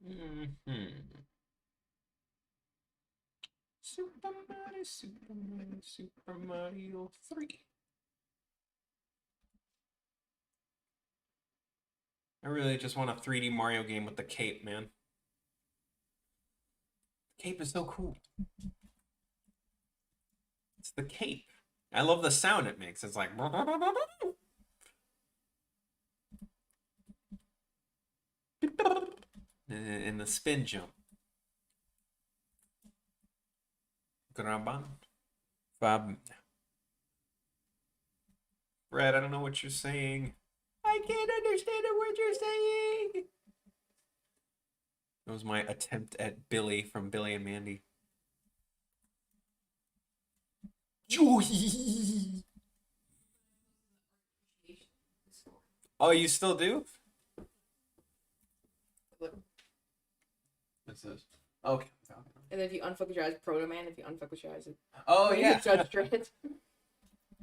Mm-hmm. Super Mario 3. I really just want a 3D Mario game with the cape, man. The cape is so cool. It's the cape. I love the sound it makes. It's like. in the spin jump. Graban. Fab. Brad, I don't know what you're saying. I can't understand a word you're saying. That was my attempt at Billy from Billy and Mandy. Joy. Oh, you still do? Look. What's this? Okay. And then if you unfocus your eyes, Proto Man. If you unfocus your eyes, Oh yeah. Judge Dredd.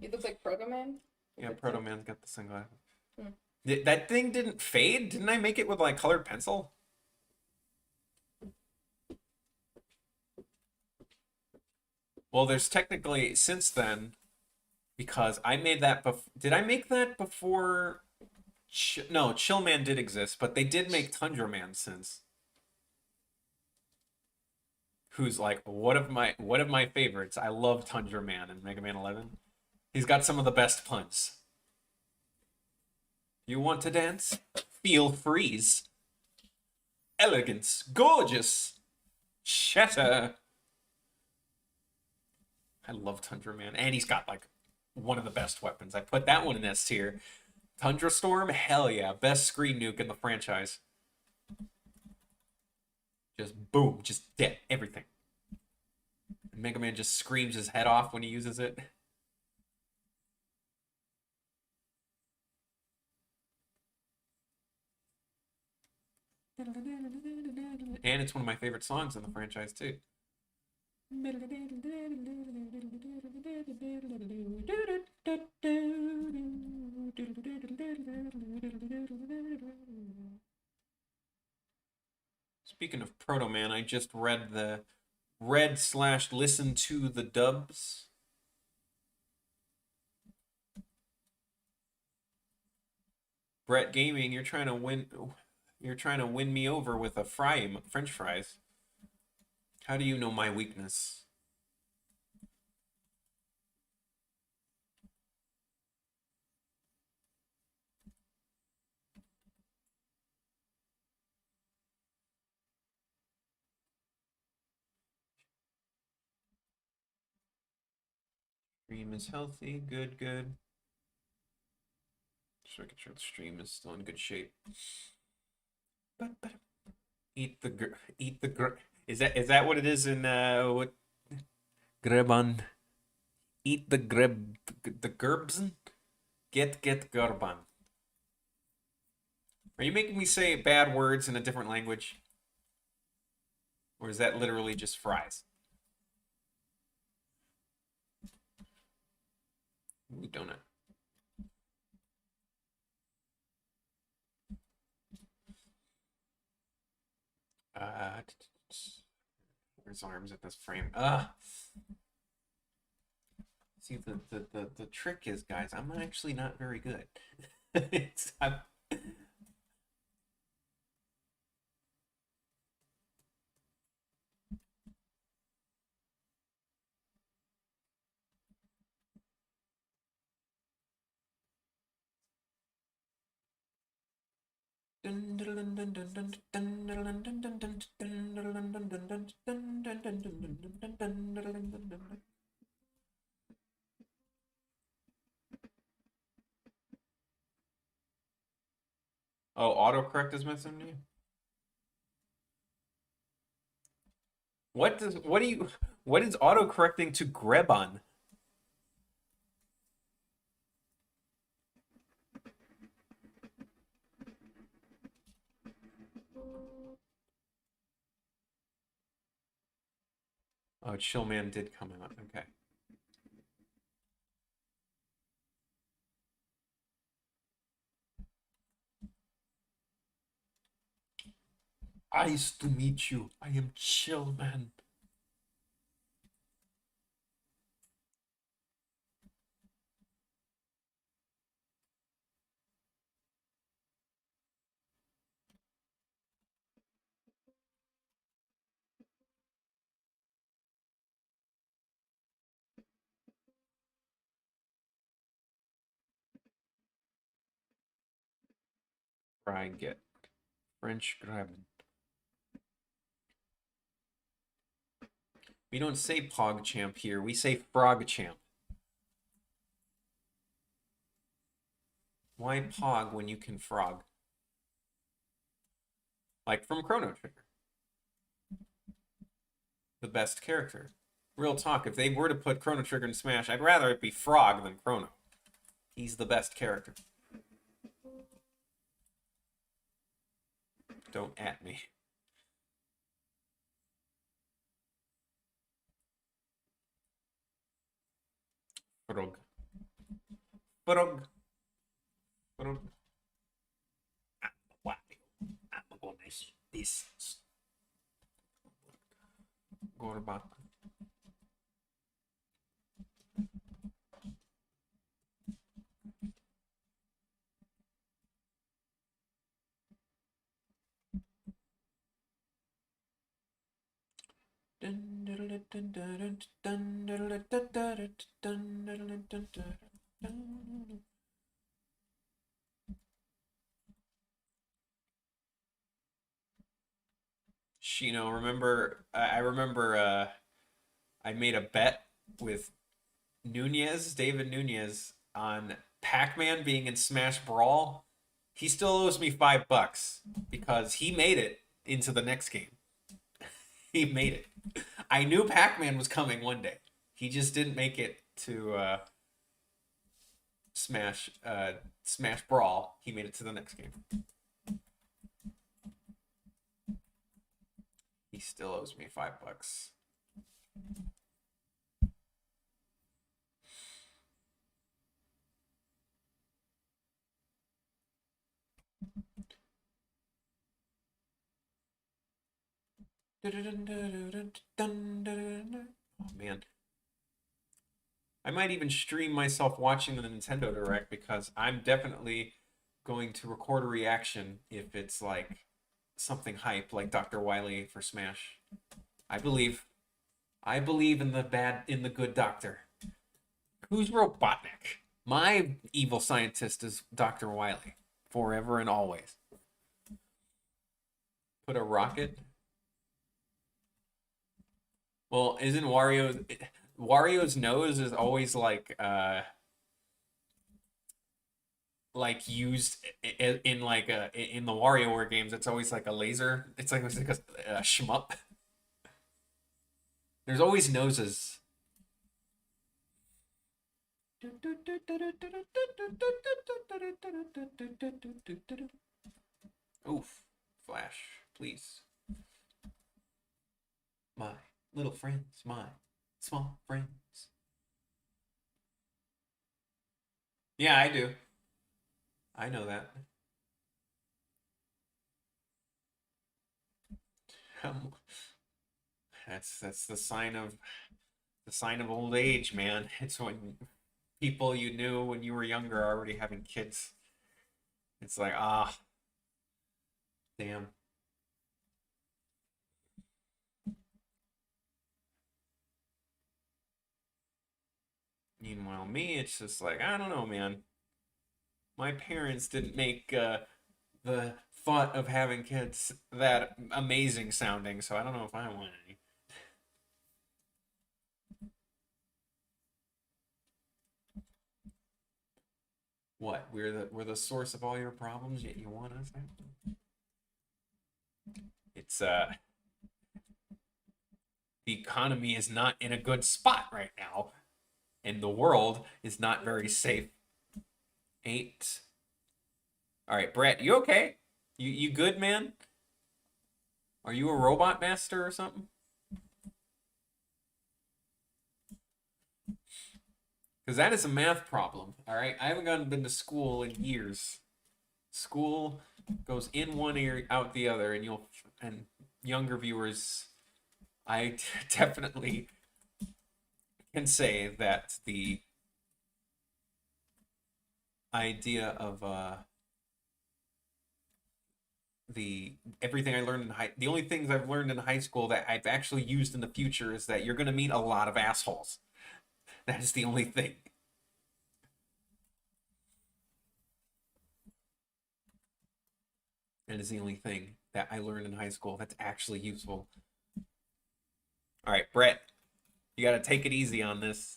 He looks like Proto Man. Yeah, Proto Man's got the sunglasses. Hmm. That thing didn't fade? Didn't I make it with like colored pencil? Well, there's technically since then, because I made that before. Did I make that before? No, Chill Man did exist, but they did make Tundra Man since. Who's like one of my favorites. I love Tundra Man in Mega Man 11. He's got some of the best puns. You want to dance? Feel freeze. Elegance, gorgeous, shatter. I love Tundra Man, and he's got like one of the best weapons. I put that one in S tier. Tundra Storm, hell yeah, best screen nuke in the franchise. Just boom, just dead, everything. And Mega Man just screams his head off when he uses it. And it's one of my favorite songs in the franchise too. Speaking of Proto Man, I just read/listened to the dubs. Brett Gaming, you're trying to win me over with a French fries. How do you know my weakness? Stream is healthy, good. Just making sure the stream is still in good shape. Eat the is that what it is in what Greban? Eat the gerbsen? Get gerban. Are you making me say bad words in a different language? Or is that literally just fries? Ooh, donut. Where's arms at this frame? See, the trick is, guys, I'm actually not very good. I'm... Oh, autocorrect is missing you? What is autocorrecting to Grebon? Oh, Chillman did come out. Okay. Nice to meet you. I am Chillman. Try and get French grabbing. We don't say PogChamp here. We say FrogChamp. Why Pog when you can Frog? Like from Chrono Trigger. The best character. Real talk, if they were to put Chrono Trigger in Smash, I'd rather it be Frog than Chrono. He's the best character. Don't at me. Frog. Frog. Frog. Wow. I'm going to this. Go back. Shino, remember? I remember. I made a bet with David Nunez, on Pac-Man being in Smash Brawl. He still owes me $5 because he made it into the next game. He made it. I knew Pac-Man was coming one day. He just didn't make it to Smash Brawl. He made it to the next game. He still owes me $5. Oh man. I might even stream myself watching the Nintendo Direct because I'm definitely going to record a reaction if it's like something hype like Dr. Wily for Smash. I believe. I believe in the good doctor. Who's Robotnik? My evil scientist is Dr. Wily. Forever and always. Put a rocket. Well, isn't Wario's nose is always like used in like in the WarioWare games. It's always like a laser. It's like a shmup. There's always noses. Oof, Flash, please. My little friends, my small friends. Yeah, I do. I know that. That's the sign of old age, man. It's when people you knew when you were younger are already having kids. It's like, ah, damn. Meanwhile, me, it's just like, I don't know, man. My parents didn't make the thought of having kids that amazing sounding, so I don't know if I want any. What? We're the source of all your problems, yet you want us? It's the economy is not in a good spot right now, and the world is not very safe. 8. All right, Brett, you okay? You good, man? Are you a robot master or something? Because that is a math problem. All right, I haven't been to school in years. School goes in one ear, out the other, and younger viewers, I definitely can say that the idea of the everything I learned the only things I've learned in high school that I've actually used in the future is that you're going to meet a lot of assholes. That is the only thing. That is the only thing that I learned in high school that's actually useful. All right, Brett, gotta take it easy on this.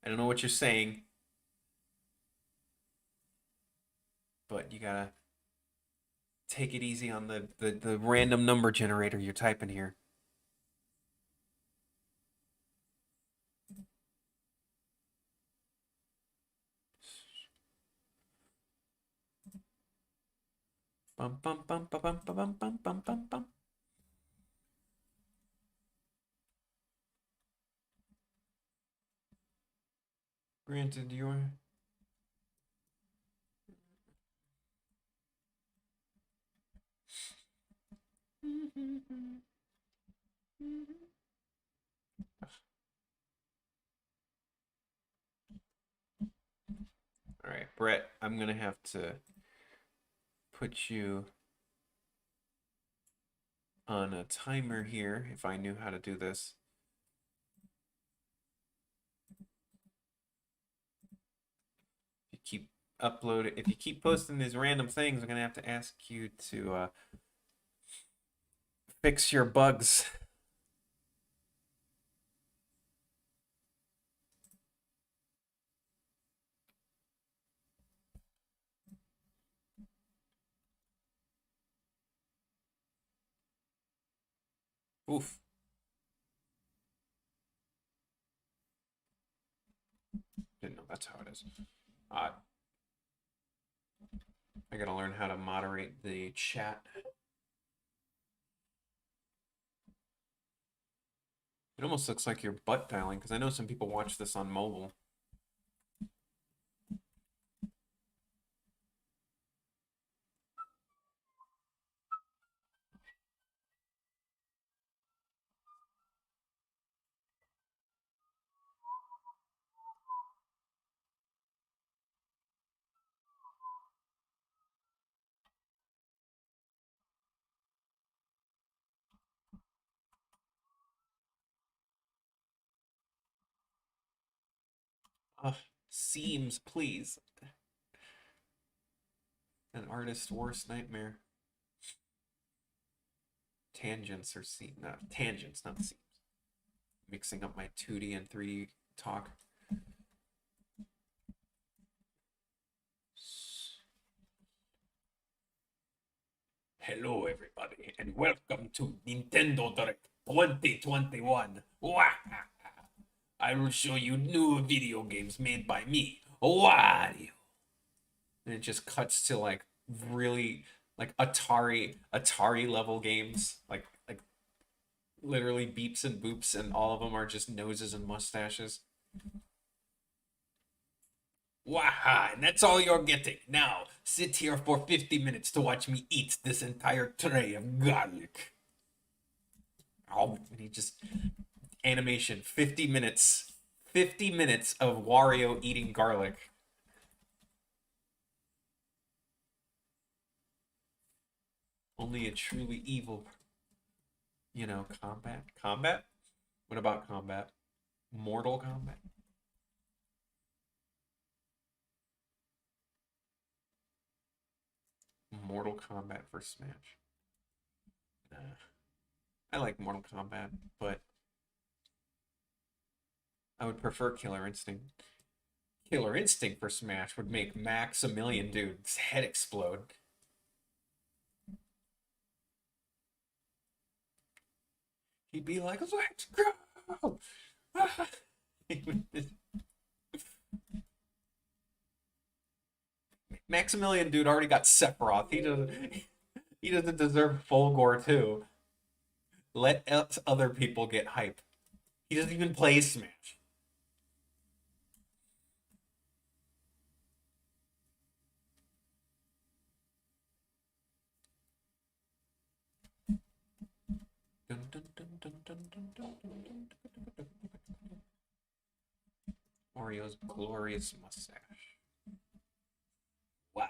I don't know what you're saying, but you gotta take it easy on the random number generator you're typing here. Bum bum bum bum bum bum bum bum bum bum. Granted, you're. All right, Brett, I'm gonna have to put you on a timer here if I knew how to do this. If you keep if you keep posting these random things, I'm gonna have to ask you to fix your bugs. Oof. Didn't know that's how it is. I gotta learn how to moderate the chat. It almost looks like you're butt dialing because I know some people watch this on mobile. Seams, please. An artist's worst nightmare. Tangents or seams. No, tangents, not seams. Mixing up my 2D and 3D talk. Hello, everybody, and welcome to Nintendo Direct 2021. I will show you new video games made by me, Wario. And it just cuts to like really like Atari level games, like literally beeps and boops, and all of them are just noses and mustaches. Waha, and that's all you're getting. Now, sit here for 50 minutes to watch me eat this entire tray of garlic. Oh, and he just animation 50 minutes. 50 minutes of Wario eating garlic. Only a truly evil, combat. Combat? What about combat? Mortal Kombat? Mortal Kombat for Smash. I like Mortal Kombat, but I would prefer Killer Instinct. Killer Instinct for Smash would make Maximilian Dude's head explode. He'd be like, let's go! Maximilian Dude already got Sephiroth. He doesn't deserve Fulgore too. Let other people get hype. He doesn't even play Smash. Mario's glorious mustache. Wow.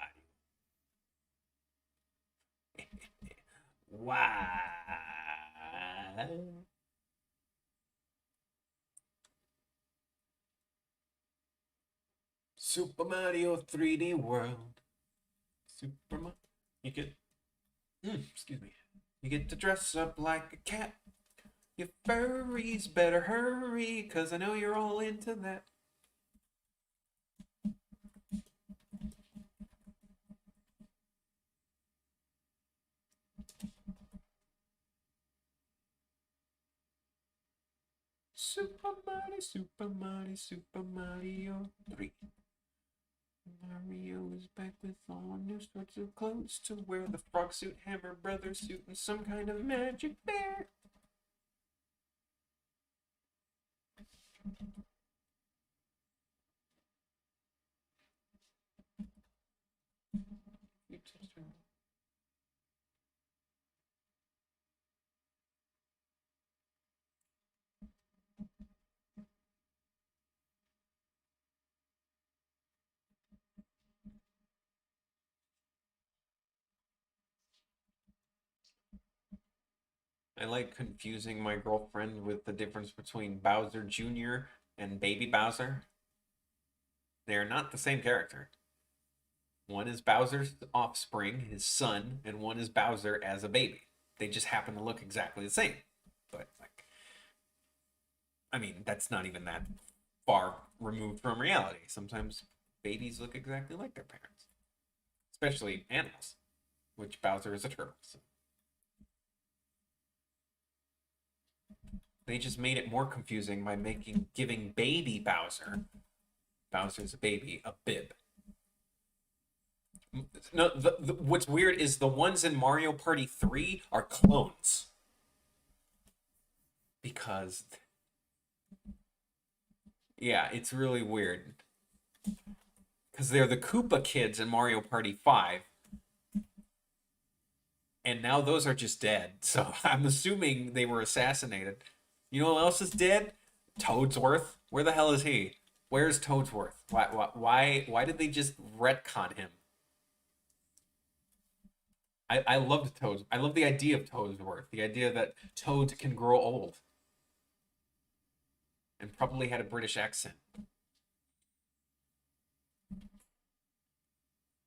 Wow. Super Mario 3D World. Super Mario. You get. Excuse me. You get to dress up like a cat. You furries better hurry, 'cause I know you're all into that. Super Mario 3. Mario is back with all new sorts of clothes to wear, the frog suit, hammer brother suit, and some kind of magic bear. I like confusing my girlfriend with the difference between Bowser Jr. and Baby Bowser. They are not the same character. One is Bowser's offspring, his son, and one is Bowser as a baby. They just happen to look exactly the same. But like, I mean, that's not even that far removed from reality. Sometimes babies look exactly like their parents, especially animals, which Bowser is a turtle. So. They just made it more confusing by giving baby Bowser's a baby, a bib. No, what's weird is the ones in Mario Party 3 are clones. Because, yeah, it's really weird. Because they're the Koopa kids in Mario Party 5. And now those are just dead. So I'm assuming they were assassinated. You know who else is dead? Toadsworth. Where the hell is he? Where's Toadsworth? Why did they just retcon him? I loved Toads. I love the idea of Toadsworth. The idea that Toads can grow old. And probably had a British accent.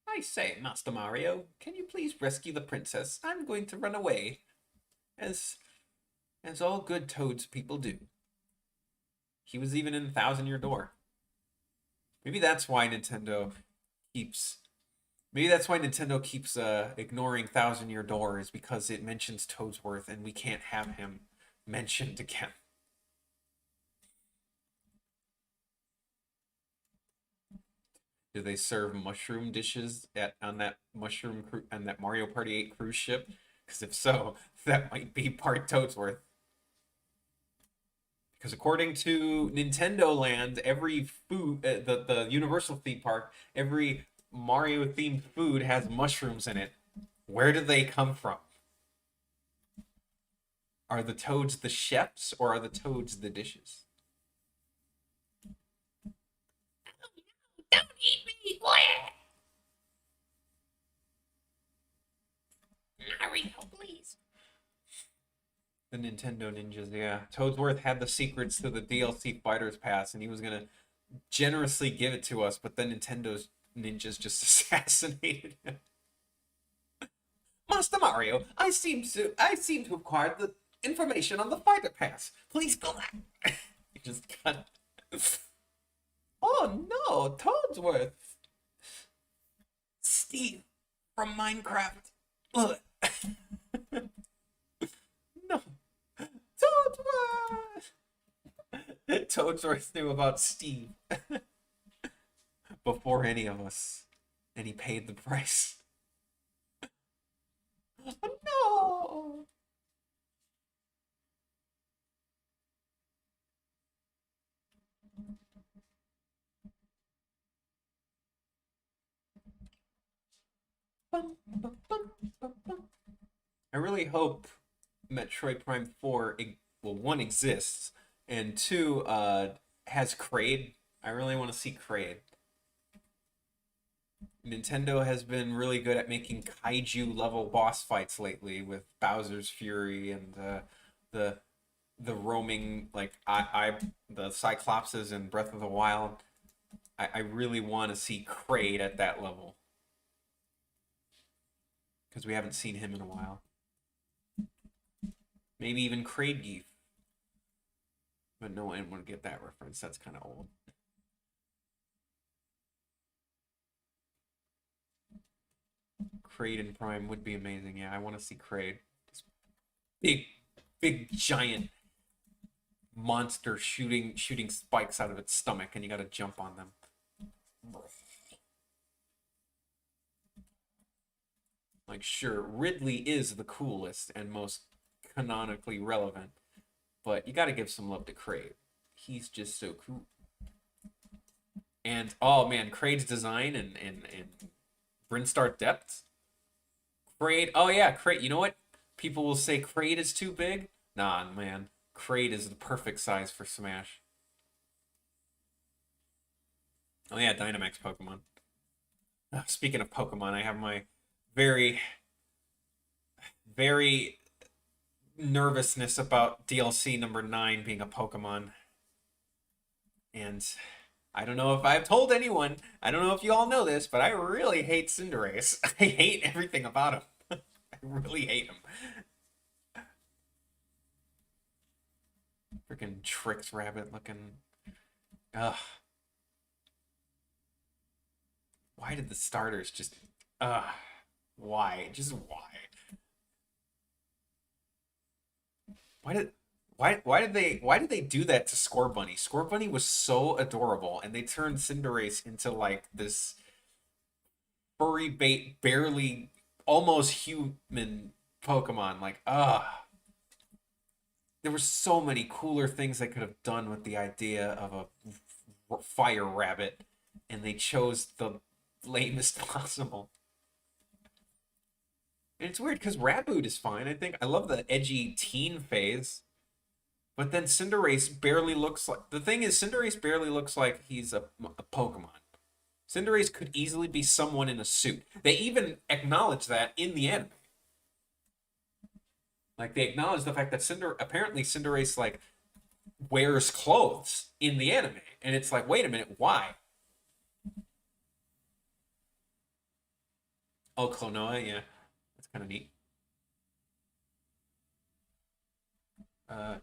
I say, Master Mario, can you please rescue the princess? I'm going to run away. As all good Toads people do. He was even in Thousand Year Door. Maybe that's why Nintendo keeps ignoring Thousand Year Door, is because it mentions Toadsworth and we can't have him mentioned again. Do they serve mushroom dishes on that Mario Party 8 cruise ship? Because if so, that might be part Toadsworth. Because according to Nintendo Land, every food, the Universal theme park, every Mario themed food has mushrooms in it. Where do they come from? Are the toads the chefs, or are the toads the dishes? Don't eat me! Mario, please. The Nintendo ninjas, yeah. Toadsworth had the secrets to the DLC Fighters Pass, and he was gonna generously give it to us, but then Nintendo's ninjas just assassinated him. Master Mario, I seem to have acquired the information on the Fighter Pass. Please go back. He just got. Oh no, Toadsworth. Steve from Minecraft. Look. No. Toadsworth! Toadsworth knew about Steve before any of us, and he paid the price. No! I really hope Metroid Prime 4, well, one exists, and two, has Kraid. I really want to see Kraid. Nintendo has been really good at making kaiju level boss fights lately with Bowser's Fury and the roaming, like the Cyclopses in Breath of the Wild. I really want to see Kraid at that level because we haven't seen him in a while. Maybe even Kraid Geef. But no one would get that reference. That's kind of old. Kraid in Prime would be amazing. Yeah, I want to see Kraid. This big, giant monster shooting spikes out of its stomach, and you got to jump on them. Like, sure, Ridley is the coolest and most canonically relevant, but you got to give some love to Kraid. He's just so cool. And oh man, Kraid's design and Brinstar depth. Kraid, oh yeah, Kraid. You know what? People will say Kraid is too big. Nah, man, Kraid is the perfect size for Smash. Oh yeah, Dynamax Pokemon. Speaking of Pokemon, I have my very, very nervousness about DLC number 9 being a Pokemon. And I don't know if I've told anyone, I don't know if you all know this, but I really hate Cinderace. I hate everything about him. I really hate him. Freaking Tricks Rabbit looking. Ugh. Why did the starters just... Why? Just why? Why did they do that to Score Bunny? Score Bunny was so adorable, and they turned Cinderace into like this furry bait, barely almost human Pokemon. Like, there were so many cooler things they could have done with the idea of a fire rabbit, and they chose the lamest possible. And it's weird because Raboot is fine. I think I love the edgy teen phase. But then Cinderace barely looks like... The thing is, Cinderace barely looks like he's a Pokemon. Cinderace could easily be someone in a suit. They even acknowledge that in the anime. Like, they acknowledge the fact that apparently Cinderace, like, wears clothes in the anime. And it's like, wait a minute, why? Oh, Klonoa, yeah. That's kind of neat. Gotta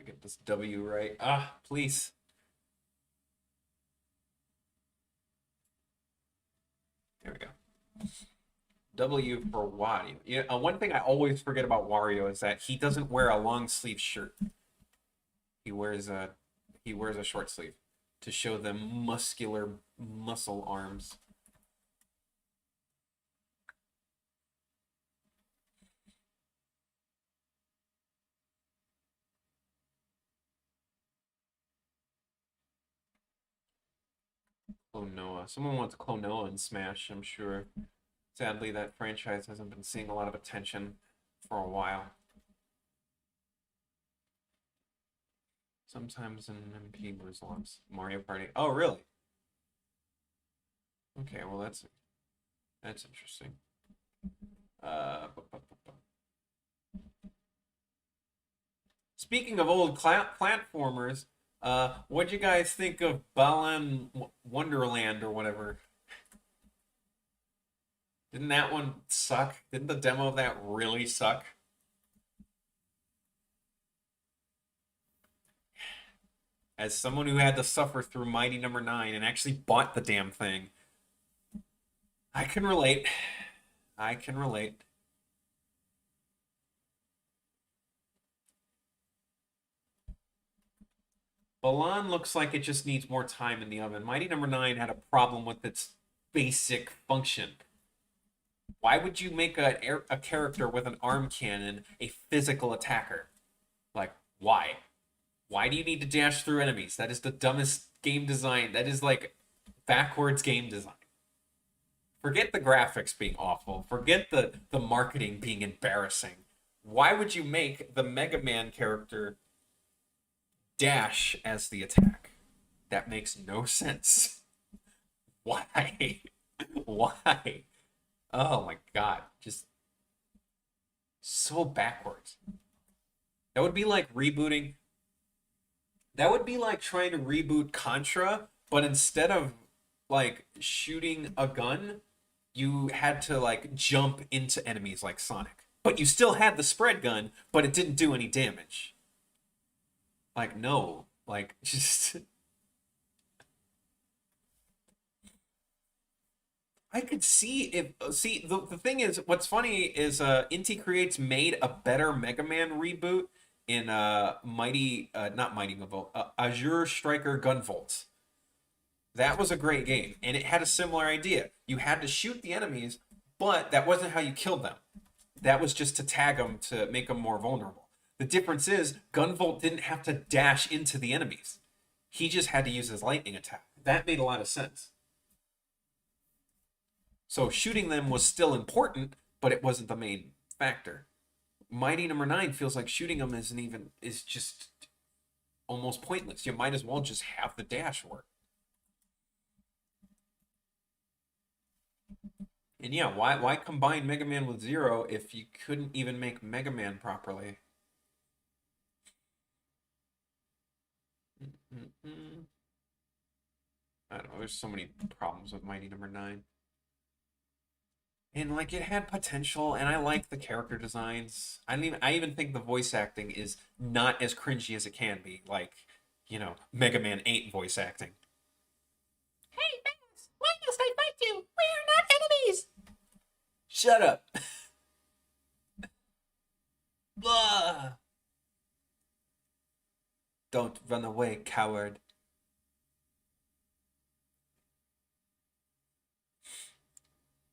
get this W right. Please. There we go. W for Wario. Yeah, one thing I always forget about Wario is that he doesn't wear a long sleeve shirt. He wears a short sleeve to show them muscular muscle arms. Klonoa. Someone wants Klonoa in Smash, I'm sure. Sadly, that franchise hasn't been seeing a lot of attention for a while. Sometimes in MP results. Mario Party. Oh, really? Okay, well that's interesting. Speaking of old platformers, what'd you guys think of Balan Wonderland or whatever? Didn't that one suck? Didn't the demo of that really suck? As someone who had to suffer through Mighty Number 9 and actually bought the damn thing, I can relate. I can relate. Balan looks like it just needs more time in the oven. Mighty Number 9 had a problem with its basic function. Why would you make a character with an arm cannon a physical attacker? Like, why? Why do you need to dash through enemies? That is the dumbest game design. That is like backwards game design. Forget the graphics being awful. Forget the marketing being embarrassing. Why would you make the Mega Man character dash as the attack? That makes no sense. Why? Why? Oh my god. Just so backwards. That would be like rebooting. That would be like trying to reboot Contra, but instead of like shooting a gun, you had to like jump into enemies like Sonic. But you still had the spread gun, but it didn't do any damage. Like, no. Like, just I could see if see the thing is what's funny is Inti Creates made a better Mega Man reboot in Mighty not Mighty Gunvolt, Azure Striker Gunvolt. That was a great game, and it had a similar idea. You had to shoot the enemies, but that wasn't how you killed them. That was just to tag them to make them more vulnerable. The difference is Gunvolt didn't have to dash into the enemies. He just had to use his lightning attack. That made a lot of sense. So shooting them was still important, but it wasn't the main factor. Mighty number 9 feels like shooting them is just almost pointless. You might as well just have the dash work. And yeah, why combine Mega Man with Zero if you couldn't even make Mega Man properly? I don't know. There's so many problems with Mighty number 9. And like it had potential, and I like the character designs. I even think the voice acting is not as cringy as it can be. Like, Mega Man 8 voice acting. Hey, Bass, why must I fight you? We are not enemies. Shut up. Blah. Don't run away, coward.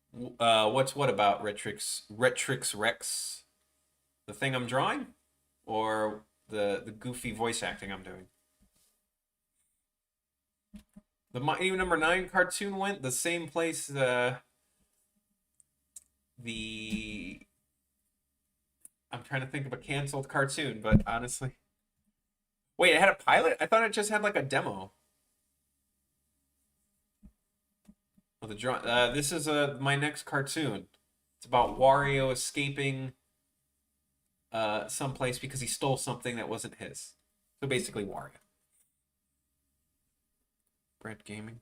What's what about Retrix Rex? The thing I'm drawing? Or the goofy voice acting I'm doing? The Mighty number 9 cartoon went the same place the I'm trying to think of a canceled cartoon, but honestly. Wait, it had a pilot? I thought it just had like a demo. Well, this is my next cartoon. It's about Wario escaping someplace because he stole something that wasn't his. So basically Wario. Brett Gaming.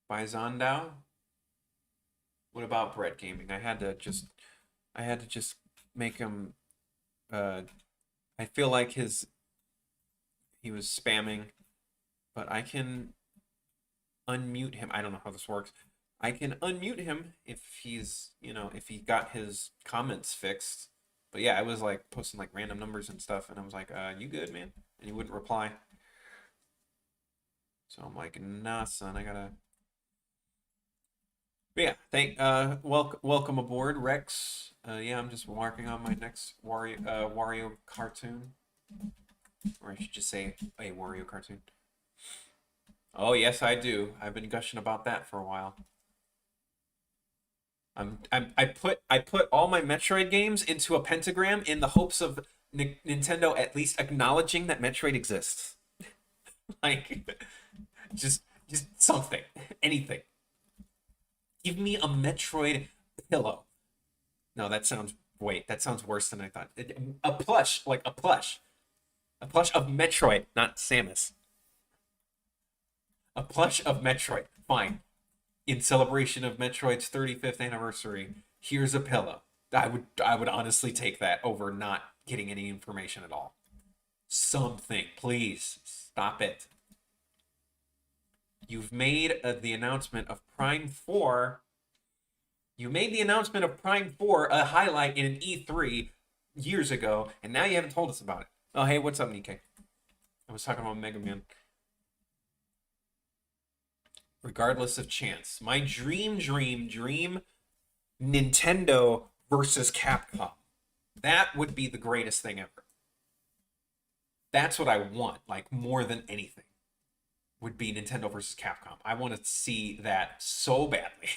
By Zondao. What about Brett Gaming? I had to just make him I feel like he was spamming, but I can unmute him. I don't know how this works. I can unmute him if he's, if he got his comments fixed. But yeah, I was like posting like random numbers and stuff, and I was like, you good, man? And he wouldn't reply. So I'm like, nah, son, I gotta. But yeah, welcome aboard, Rex. Yeah, I'm just working on my next Wario cartoon. Or I should just say a Wario cartoon. Oh yes, I do. I've been gushing about that for a while. I put all my Metroid games into a pentagram in the hopes of Nintendo at least acknowledging that Metroid exists. Like, just something, anything. Give me a Metroid pillow. No, that sounds worse than I thought. A plush, like a plush of Metroid, not Samus. A plush of Metroid. Fine. In celebration of Metroid's 35th anniversary, here's a pillow. I would honestly take that over not getting any information at all. Something, please stop it. You've made the announcement of Prime 4. You made the announcement of Prime 4 a highlight in an E3 years ago, and now you haven't told us about it. Oh, hey, what's up, Nikkei? I was talking about Mega Man. Regardless of chance. My dream Nintendo versus Capcom. That would be the greatest thing ever. That's what I want, like more than anything. Would be Nintendo versus Capcom. I want to see that so badly.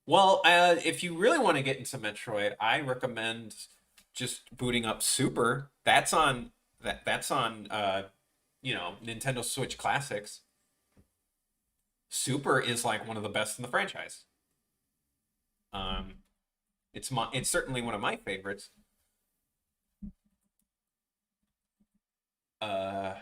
Well, if you really want to get into Metroid, I recommend just booting up Super. That's on Nintendo Switch Classics. Super is like one of the best in the franchise. It's certainly one of my favorites. Uh,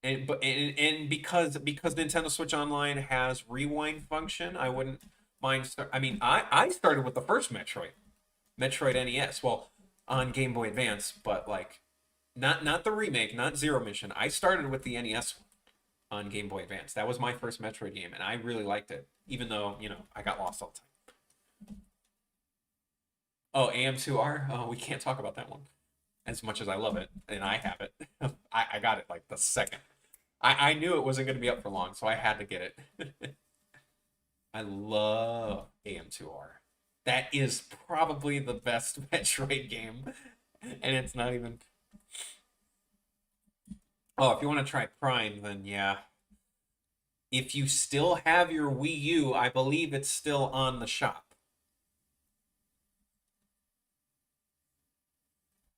and because Nintendo Switch Online has rewind function, I wouldn't mind. I mean, I started with the first Metroid NES. Well, on Game Boy Advance, but like not the remake, not Zero Mission. I started with the NES on Game Boy Advance. That was my first Metroid game, and I really liked it, even though I got lost all the time. Oh, AM2R. Oh, we can't talk about that one as much as I love it, and I have it. I got it like the second. I knew it wasn't going to be up for long, so I had to get it. I love AM2R. That is probably the best Metroid game, and it's not even. Oh, if you want to try Prime, then yeah. If you still have your Wii U, I believe it's still on the shop.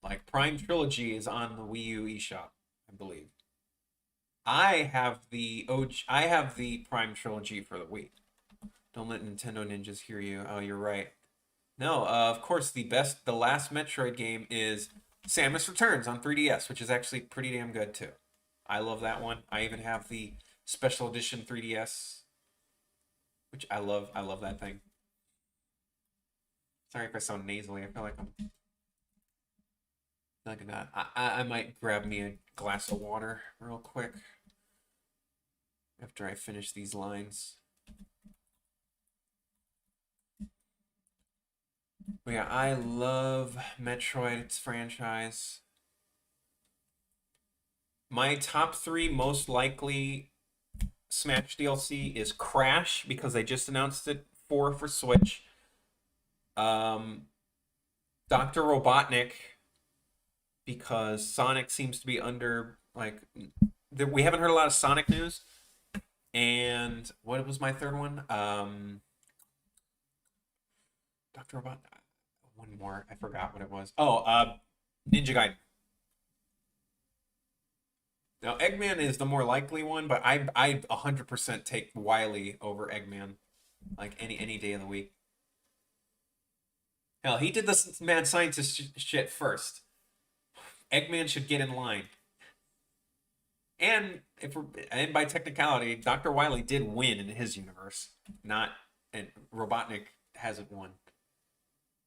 Like Prime Trilogy is on the Wii U eShop, I believe. I have the Prime Trilogy for the Wii. Don't let Nintendo ninjas hear you. Oh, you're right. No, of course the last Metroid game is Samus Returns on 3DS, which is actually pretty damn good too. I love that one. I even have the special edition 3DS, which I love. I love that thing. Sorry if I sound nasally. I feel like I'm not gonna. I might grab me a glass of water real quick after I finish these lines. But yeah, I love Metroid's franchise. My top three most likely Smash DLC is Crash because they just announced it for Switch. Dr. Robotnik because Sonic seems to be under like we haven't heard a lot of Sonic news. And what was my third one? Dr. Robot. One more. I forgot what it was. Oh, Ninja Gaiden. Now Eggman is the more likely one, but I 100% take Wily over Eggman, like any day of the week. Hell, he did this mad scientist shit first. Eggman should get in line. And by technicality, Dr. Wily did win in his universe. Not and Robotnik hasn't won.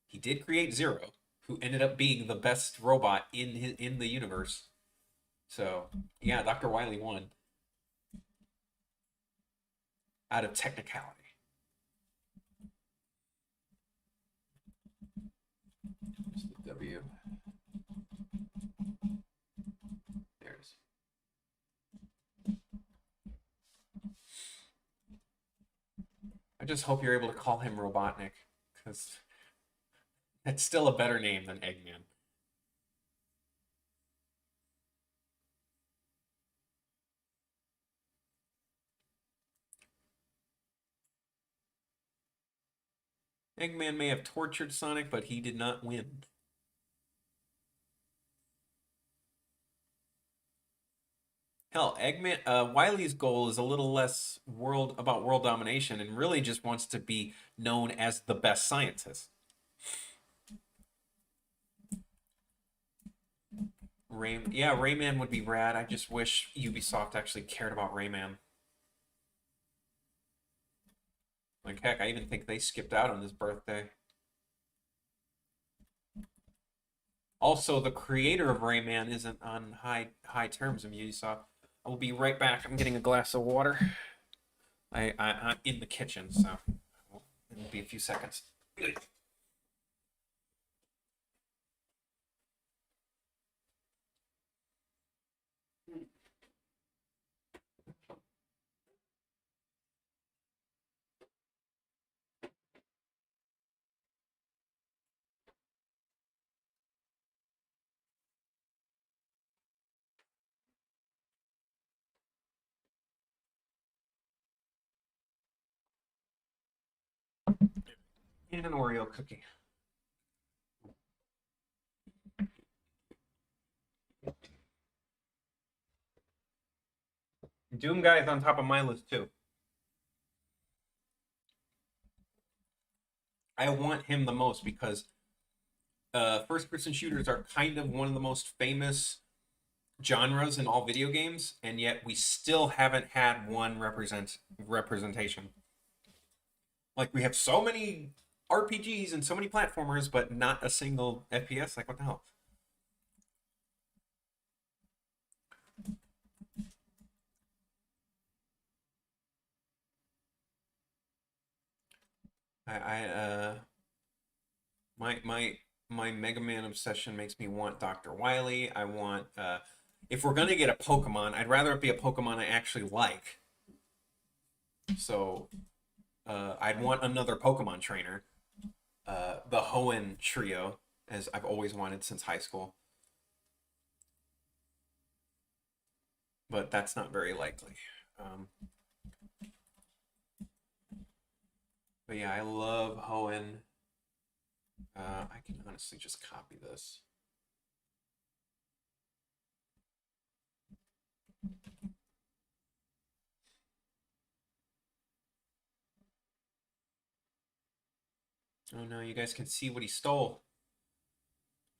He did create Zero, who ended up being the best robot in the universe. So yeah, Dr. Wily won out of technicality. Where's the W? There it is. I just hope you're able to call him Robotnik, because that's still a better name than Eggman. Eggman may have tortured Sonic, but he did not win. Hell, Wily's goal is a little less about world domination and really just wants to be known as the best scientist. Yeah, Rayman would be rad. I just wish Ubisoft actually cared about Rayman. Like heck, I even think they skipped out on his birthday. Also, the creator of Rayman isn't on high terms of Ubisoft. I will be right back. I'm getting a glass of water. I'm in the kitchen, so it'll be a few seconds. And an Oreo cookie. Doom Guy is on top of my list too. I want him the most because first-person shooters are kind of one of the most famous genres in all video games, and yet we still haven't had one representation. Like, we have so many RPGs and so many platformers, but not a single FPS. Like, what the hell? I my Mega Man obsession makes me want Dr. Wily. I want if we're gonna get a Pokemon, I'd rather it be a Pokemon I actually like. So I'd want another Pokemon trainer. The Hoenn trio, as I've always wanted since high school. But that's not very likely. But yeah, I love Hoenn. I can honestly just copy this. Oh no, you guys can see what he stole.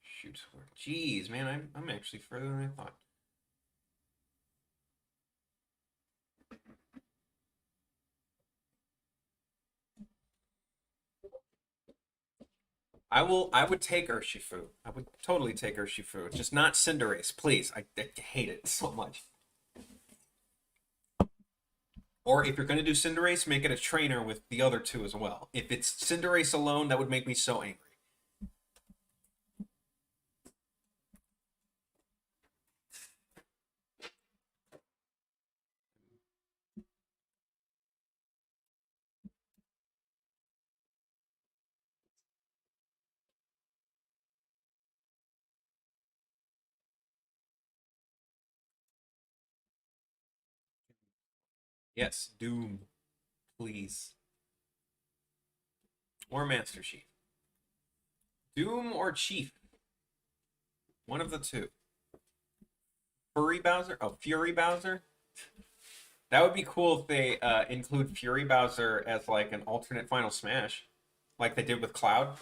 Shoot, jeez, man, I'm actually further than I thought. I would take Urshifu. I would totally take Urshifu. Just not Cinderace, please. I hate it so much. Or if you're going to do Cinderace, make it a trainer with the other two as well. If it's Cinderace alone, that would make me so angry. Yes, Doom, please. Or Master Chief. Doom or Chief. One of the two. Furry Bowser? Oh, Fury Bowser? That would be cool if they include Fury Bowser as like an alternate Final Smash, like they did with Cloud.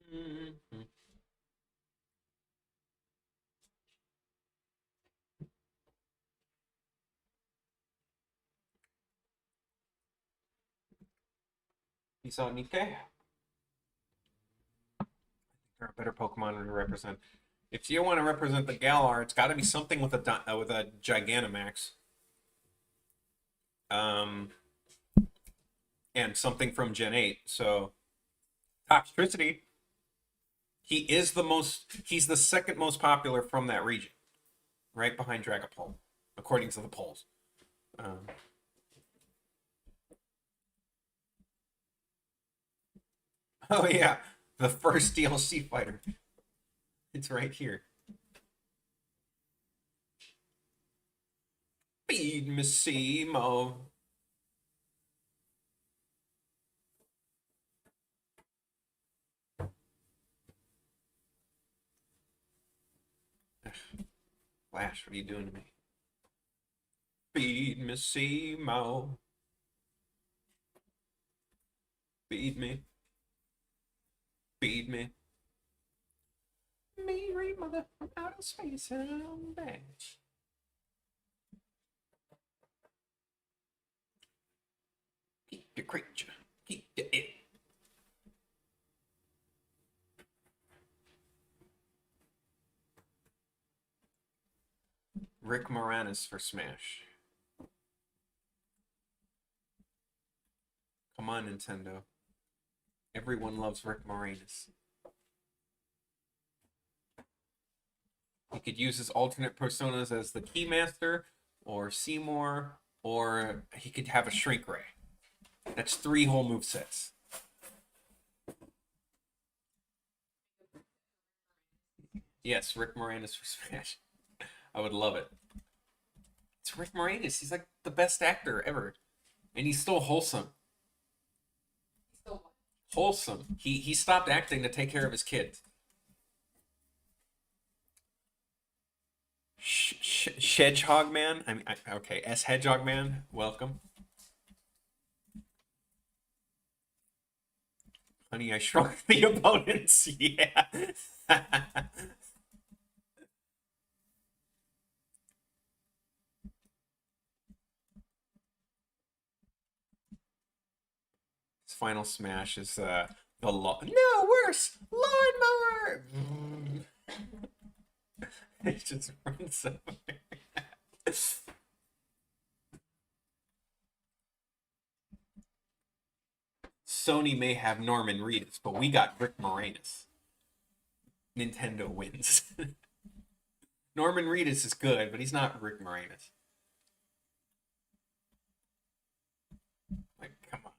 Mm-hmm. You saw Nikkei? There are better Pokemon to represent. If you want to represent the Galar, it's got to be something with a Gigantamax. Um, and something from Gen 8. So, Toxtricity. He's the second most popular from that region, right behind Dragapult, according to the polls. Oh yeah, the first DLC fighter. It's right here. Feed me Simo. Flash, what are you doing to me? Feed me Simo. Feed me. Feed me. Mary mother from outer space and I'm back. Keep the creature. Keep the it. Rick Moranis for Smash. Come on, Nintendo. Everyone loves Rick Moranis. He could use his alternate personas as the Keymaster, or Seymour, or he could have a Shrink Ray. That's 3 whole movesets. Yes, Rick Moranis for Smash. I would love it. It's Rick Moranis. He's like the best actor ever, and he's still wholesome. So Wholesome. He stopped acting to take care of his kids. Hedgehog Man. Okay. S Hedgehog Man. Welcome. Honey, I Shrunk the Opponents. Yeah. His final smash is the law. No, worse, lawnmower. It just runs over. Sony may have Norman Reedus, but we got Rick Moranis. Nintendo wins. Norman Reedus is good, but he's not Rick Moranis. Like, come on.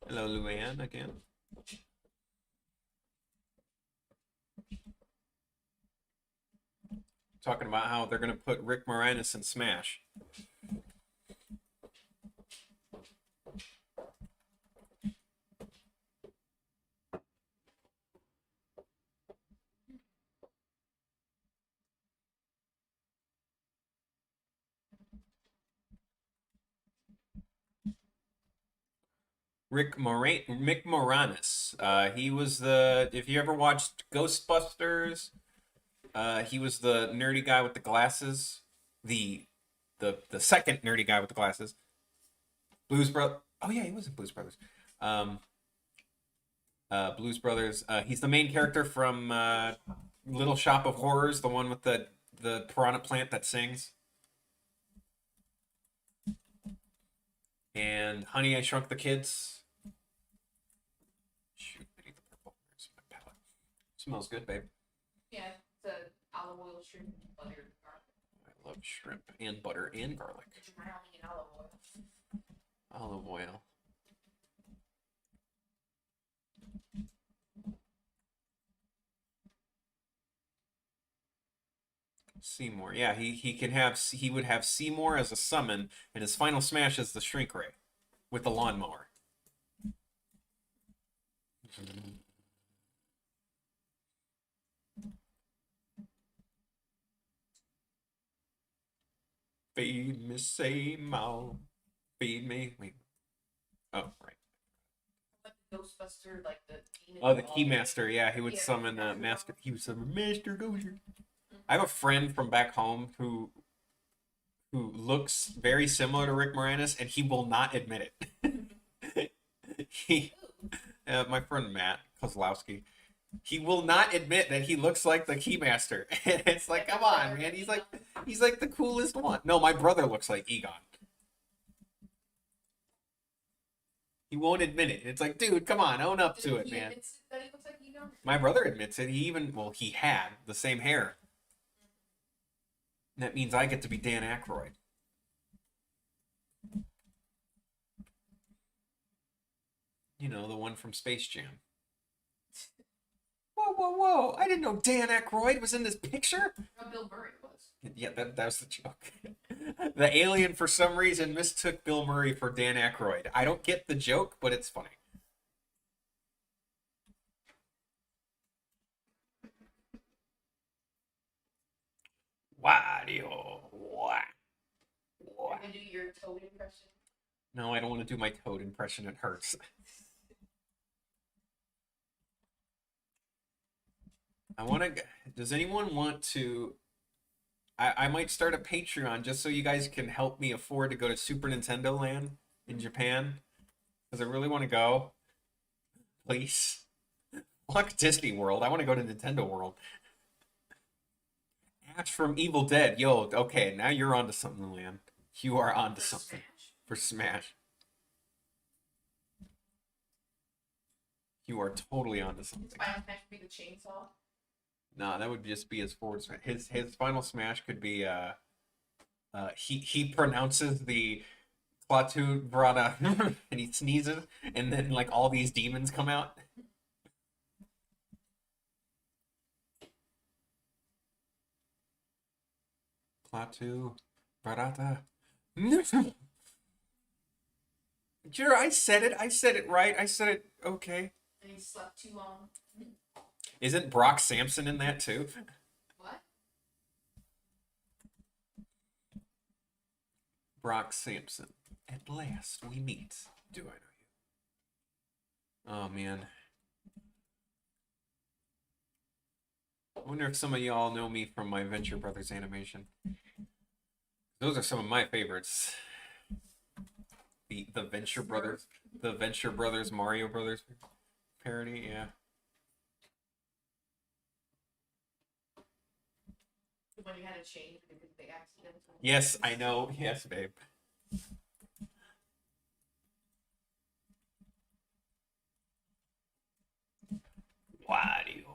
Hello, Luann, again. Talking about how they're going to put Rick Moranis in Smash. Mick Moranis. He was the. If you ever watched Ghostbusters, he was the nerdy guy with the glasses. The second nerdy guy with the glasses. Blues Bro. Oh yeah, he was in Blues Brothers. Um, Blues Brothers. He's the main character from Little Shop of Horrors, the one with the piranha plant that sings. And Honey, I Shrunk the Kids. Shoot, I need the purple. Where's my palette? Smells good, babe. yeah, it's a olive oil, shrimp, butter, garlic. I love shrimp and butter and garlic. It's brownie and olive oil. Olive oil. Seymour. Yeah, he would have Seymour as a summon, and his final smash is the Shrink Ray with the lawnmower. Feed me, say mouth. Feed me. Wait. Oh, right. Like the Ghostbuster, like the demon. Oh, the Keymaster. Yeah, he would summon Master. He would summon Master Gozer. I have a friend from back home who looks very similar to Rick Moranis, and he will not admit it. he, my friend Matt Kozlowski, he will not admit that he looks like the Keymaster. And it's like, come on, man. He's like the coolest one. No, my brother looks like Egon. He won't admit it. It's like, dude, come on, own up to it, man. That he looks like Egon? My brother admits it. He had the same hair. And that means I get to be Dan Aykroyd. You know, the one from Space Jam. Whoa, whoa, whoa. I didn't know Dan Aykroyd was in this picture. No, Bill Murray was. Yeah, that was the joke. The alien, for some reason, mistook Bill Murray for Dan Aykroyd. I don't get the joke, but it's funny. Wario. What? You're gonna do your Toad impression? No, I don't want to do my Toad impression. It hurts. I want to. Does anyone want to? I might start a Patreon just so you guys can help me afford to go to Super Nintendo Land in Japan. Because I really want to go. Please. Fuck Disney World. I want to go to Nintendo World. Ash from Evil Dead. Yo, okay, now you're onto something, Lan. You are onto something. Smash. For Smash. You are totally onto something. Final Smash would be the chainsaw. No, that would just be his forward smash. His final smash could be he pronounces the Klaatu brought a and he sneezes, and then like all these demons come out. Klaatu Barata. Sure, I said it. I said it right. I said it okay. And he slept too long. Isn't Brock Sampson in that too? What? Brock Sampson. At last we meet. Do I know you? Oh man. I wonder if some of y'all know me from my Venture Brothers animation. Those are some of my favorites. The Venture Brothers, the Venture Brothers Mario Brothers parody, yeah. When you had to change because they accidentally. Yes, I know. Yes, babe. Wario.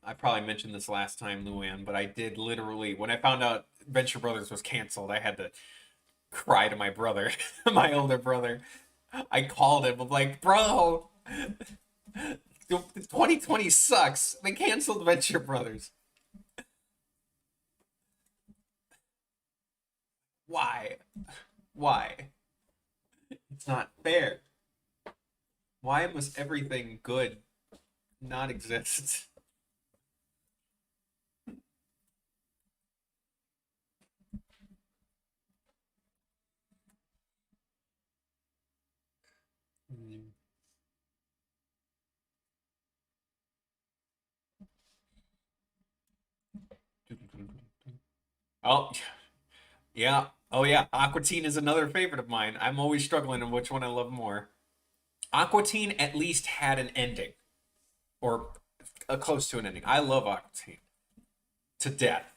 I probably mentioned this last time, Luann, but I did literally, when I found out Venture Brothers was canceled, I had to cry to my brother, my older brother. I called him. I'm like, bro, 2020 sucks. They canceled Venture Brothers. Why? Why? It's not fair. Why must everything good not exist? Oh, yeah. Oh, yeah. Aqua Teen is another favorite of mine. I'm always struggling on which one I love more. Aqua Teen at least had an ending, or close to an ending. I love Aqua Teen to death.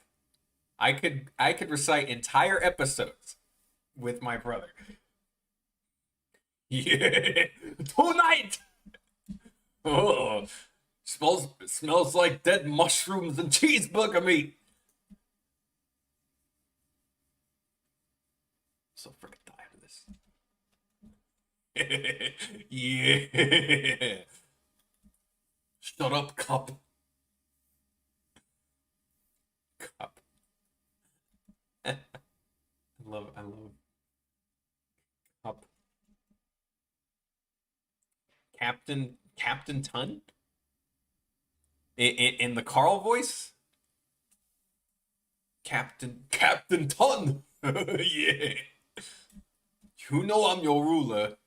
I could recite entire episodes with my brother. Yeah, tonight. Oh, smells like dead mushrooms and cheeseburger meat. So freaking tired of this. Yeah. Shut up, cup. Cup. I love cup. Captain Tun? In the Carl voice? Captain Tun. Yeah. You know I'm your ruler.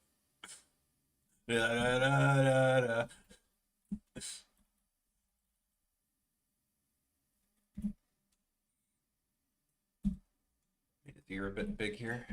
Da, da, da, da, da. Made his ear a bit big here.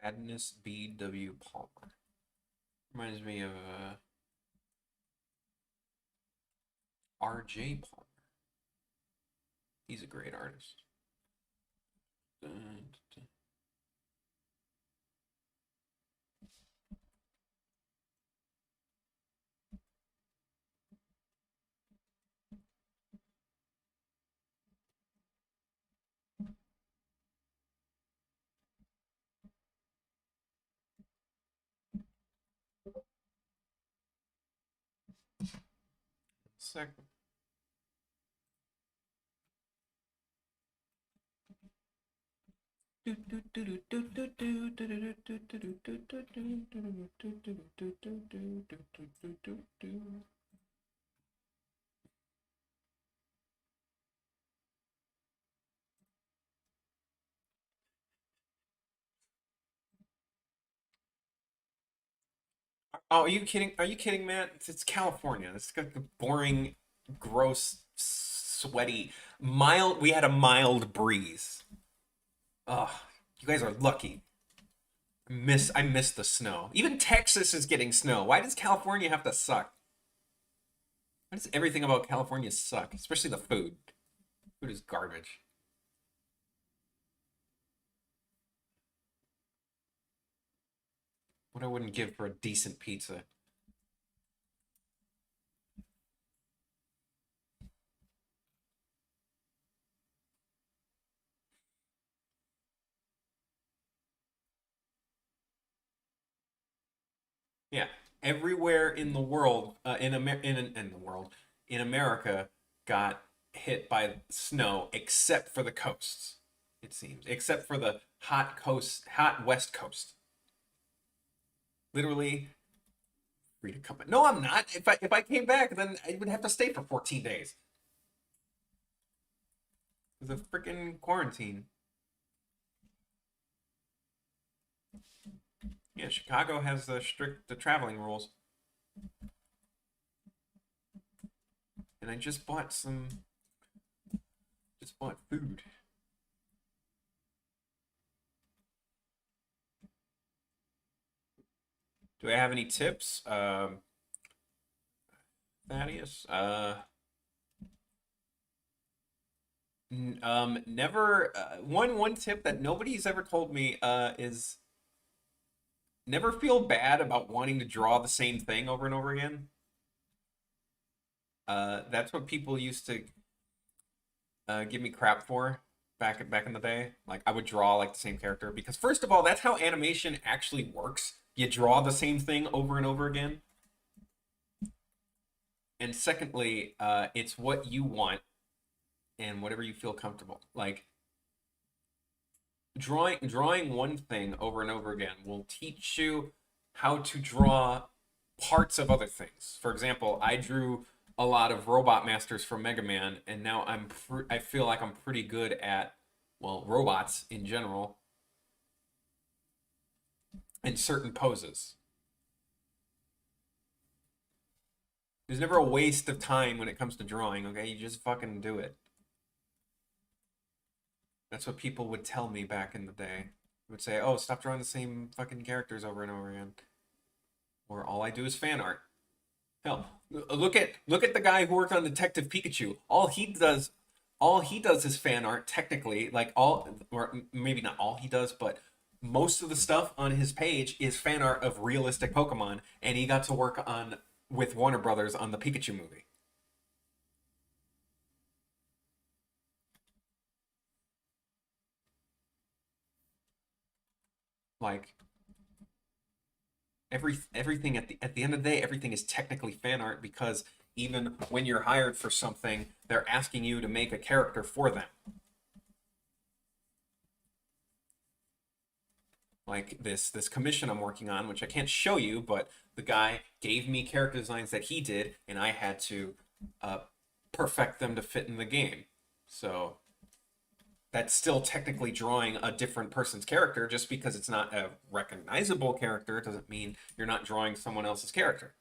Badness B.W. Palmer. Reminds me of R.J. Palmer. He's a great artist. Second. Oh, are you kidding? Are you kidding, Matt? It's California. It's got the boring, gross sweaty, mild. We had a mild breeze. Oh, you guys are lucky. I miss the snow. Even Texas is getting snow. Why does California have to suck? Why does everything about California suck? Especially the food. Food is garbage. What I wouldn't give for a decent pizza. Yeah, everywhere in the world, in the world, in America, got hit by snow except for the coasts. It seems, except for the hot coast, hot West Coast. Literally free to come back. No, I'm not. If I came back, then I would have to stay for 14 days. It was a freaking quarantine. Yeah, Chicago has the traveling rules. And I just bought food. Do I have any tips? Thaddeus? Never. One tip that nobody's ever told me is never feel bad about wanting to draw the same thing over and over again. That's what people used to give me crap for back in the day. Like I would draw like the same character because first of all, that's how animation actually works. You draw the same thing over and over again. And secondly, it's what you want and whatever you feel comfortable. Like drawing one thing over and over again will teach you how to draw parts of other things. For example, I drew a lot of Robot Masters from Mega Man, and now I feel like I'm pretty good at well robots in general and certain poses. There's never a waste of time when it comes to drawing. Okay, you just fucking do it. That's what people would tell me back in the day. They would say, "Oh, stop drawing the same fucking characters over and over again." Or all I do is fan art. Hell, look at the guy who worked on Detective Pikachu. All he does is fan art. Technically, like all, or maybe not all he does, but most of the stuff on his page is fan art of realistic Pokemon, and he got to work on with Warner Brothers on the Pikachu movie. Like everything at the end of the day, everything is technically fan art because even when you're hired for something, they're asking you to make a character for them. Like this commission I'm working on, which I can't show you, but the guy gave me character designs that he did, and I had to uh, perfect them to fit in the game. So that's still technically drawing a different person's character. Just because it's not a recognizable character doesn't mean you're not drawing someone else's character.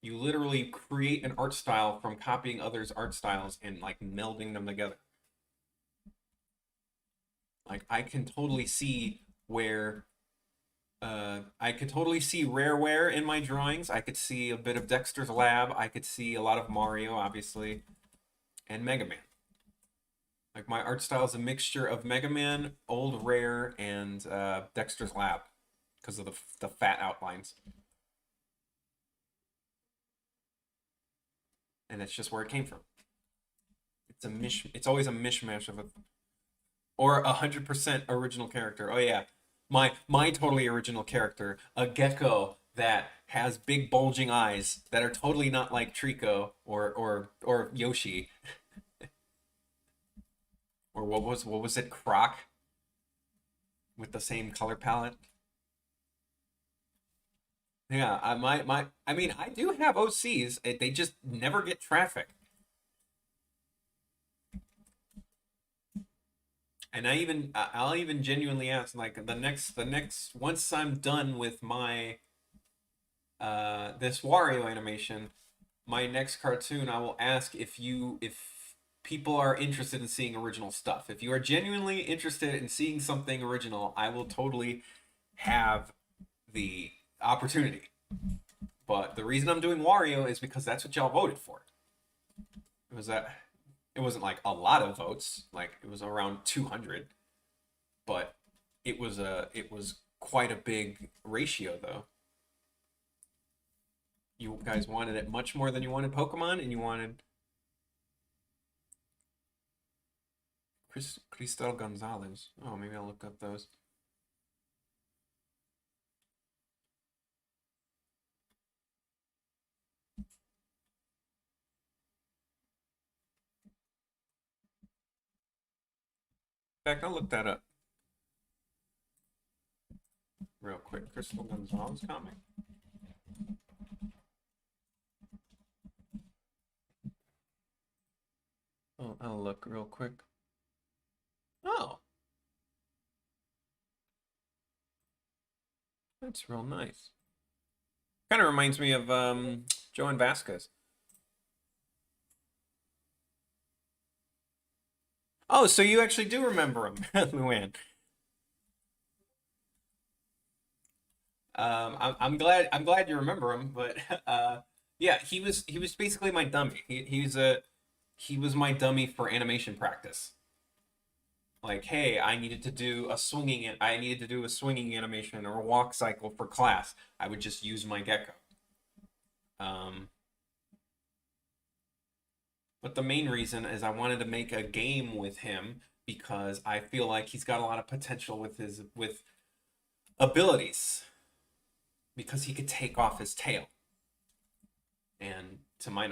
You literally create an art style from copying others' art styles and like melding them together. Like I can totally see where I could totally see Rareware in my drawings. I could see a bit of Dexter's Lab. I could see a lot of Mario, obviously, and Mega Man. Like my art style is a mixture of Mega Man, Old Rare, and Dexter's Lab because of the fat outlines. And that's just where it came from. It's always a mishmash of a or 100% original character. Oh yeah, my totally original character, a gecko that has big bulging eyes that are totally not like Trico or Yoshi or what was it, Croc with the same color palette. Yeah, I mean I do have OCs. They just never get traffic. And I'll even genuinely ask like the next once I'm done with my this Wario animation, my next cartoon, I will ask if people are interested in seeing original stuff. If you are genuinely interested in seeing something original, I will totally have the opportunity. But the reason I'm doing Wario is because that's what y'all voted for. It wasn't like a lot of votes, like it was around 200, but it was quite a big ratio though. You guys wanted it much more than you wanted Pokemon, and you wanted Cristal Gonzalez. Oh, maybe I'll look up those. In fact, I'll look that up real quick. Crystal Gonzalez comic. Oh, I'll look real quick. Oh, that's real nice. Kind of reminds me of Joan Vasquez. Oh, so you actually do remember him, Luann. I'm glad you remember him, but yeah, he was basically my dummy. He was my dummy for animation practice. Like, hey, I needed to do a swinging animation or a walk cycle for class. I would just use my gecko. But the main reason is I wanted to make a game with him because I feel like he's got a lot of potential with abilities because he could take off his tail. And to my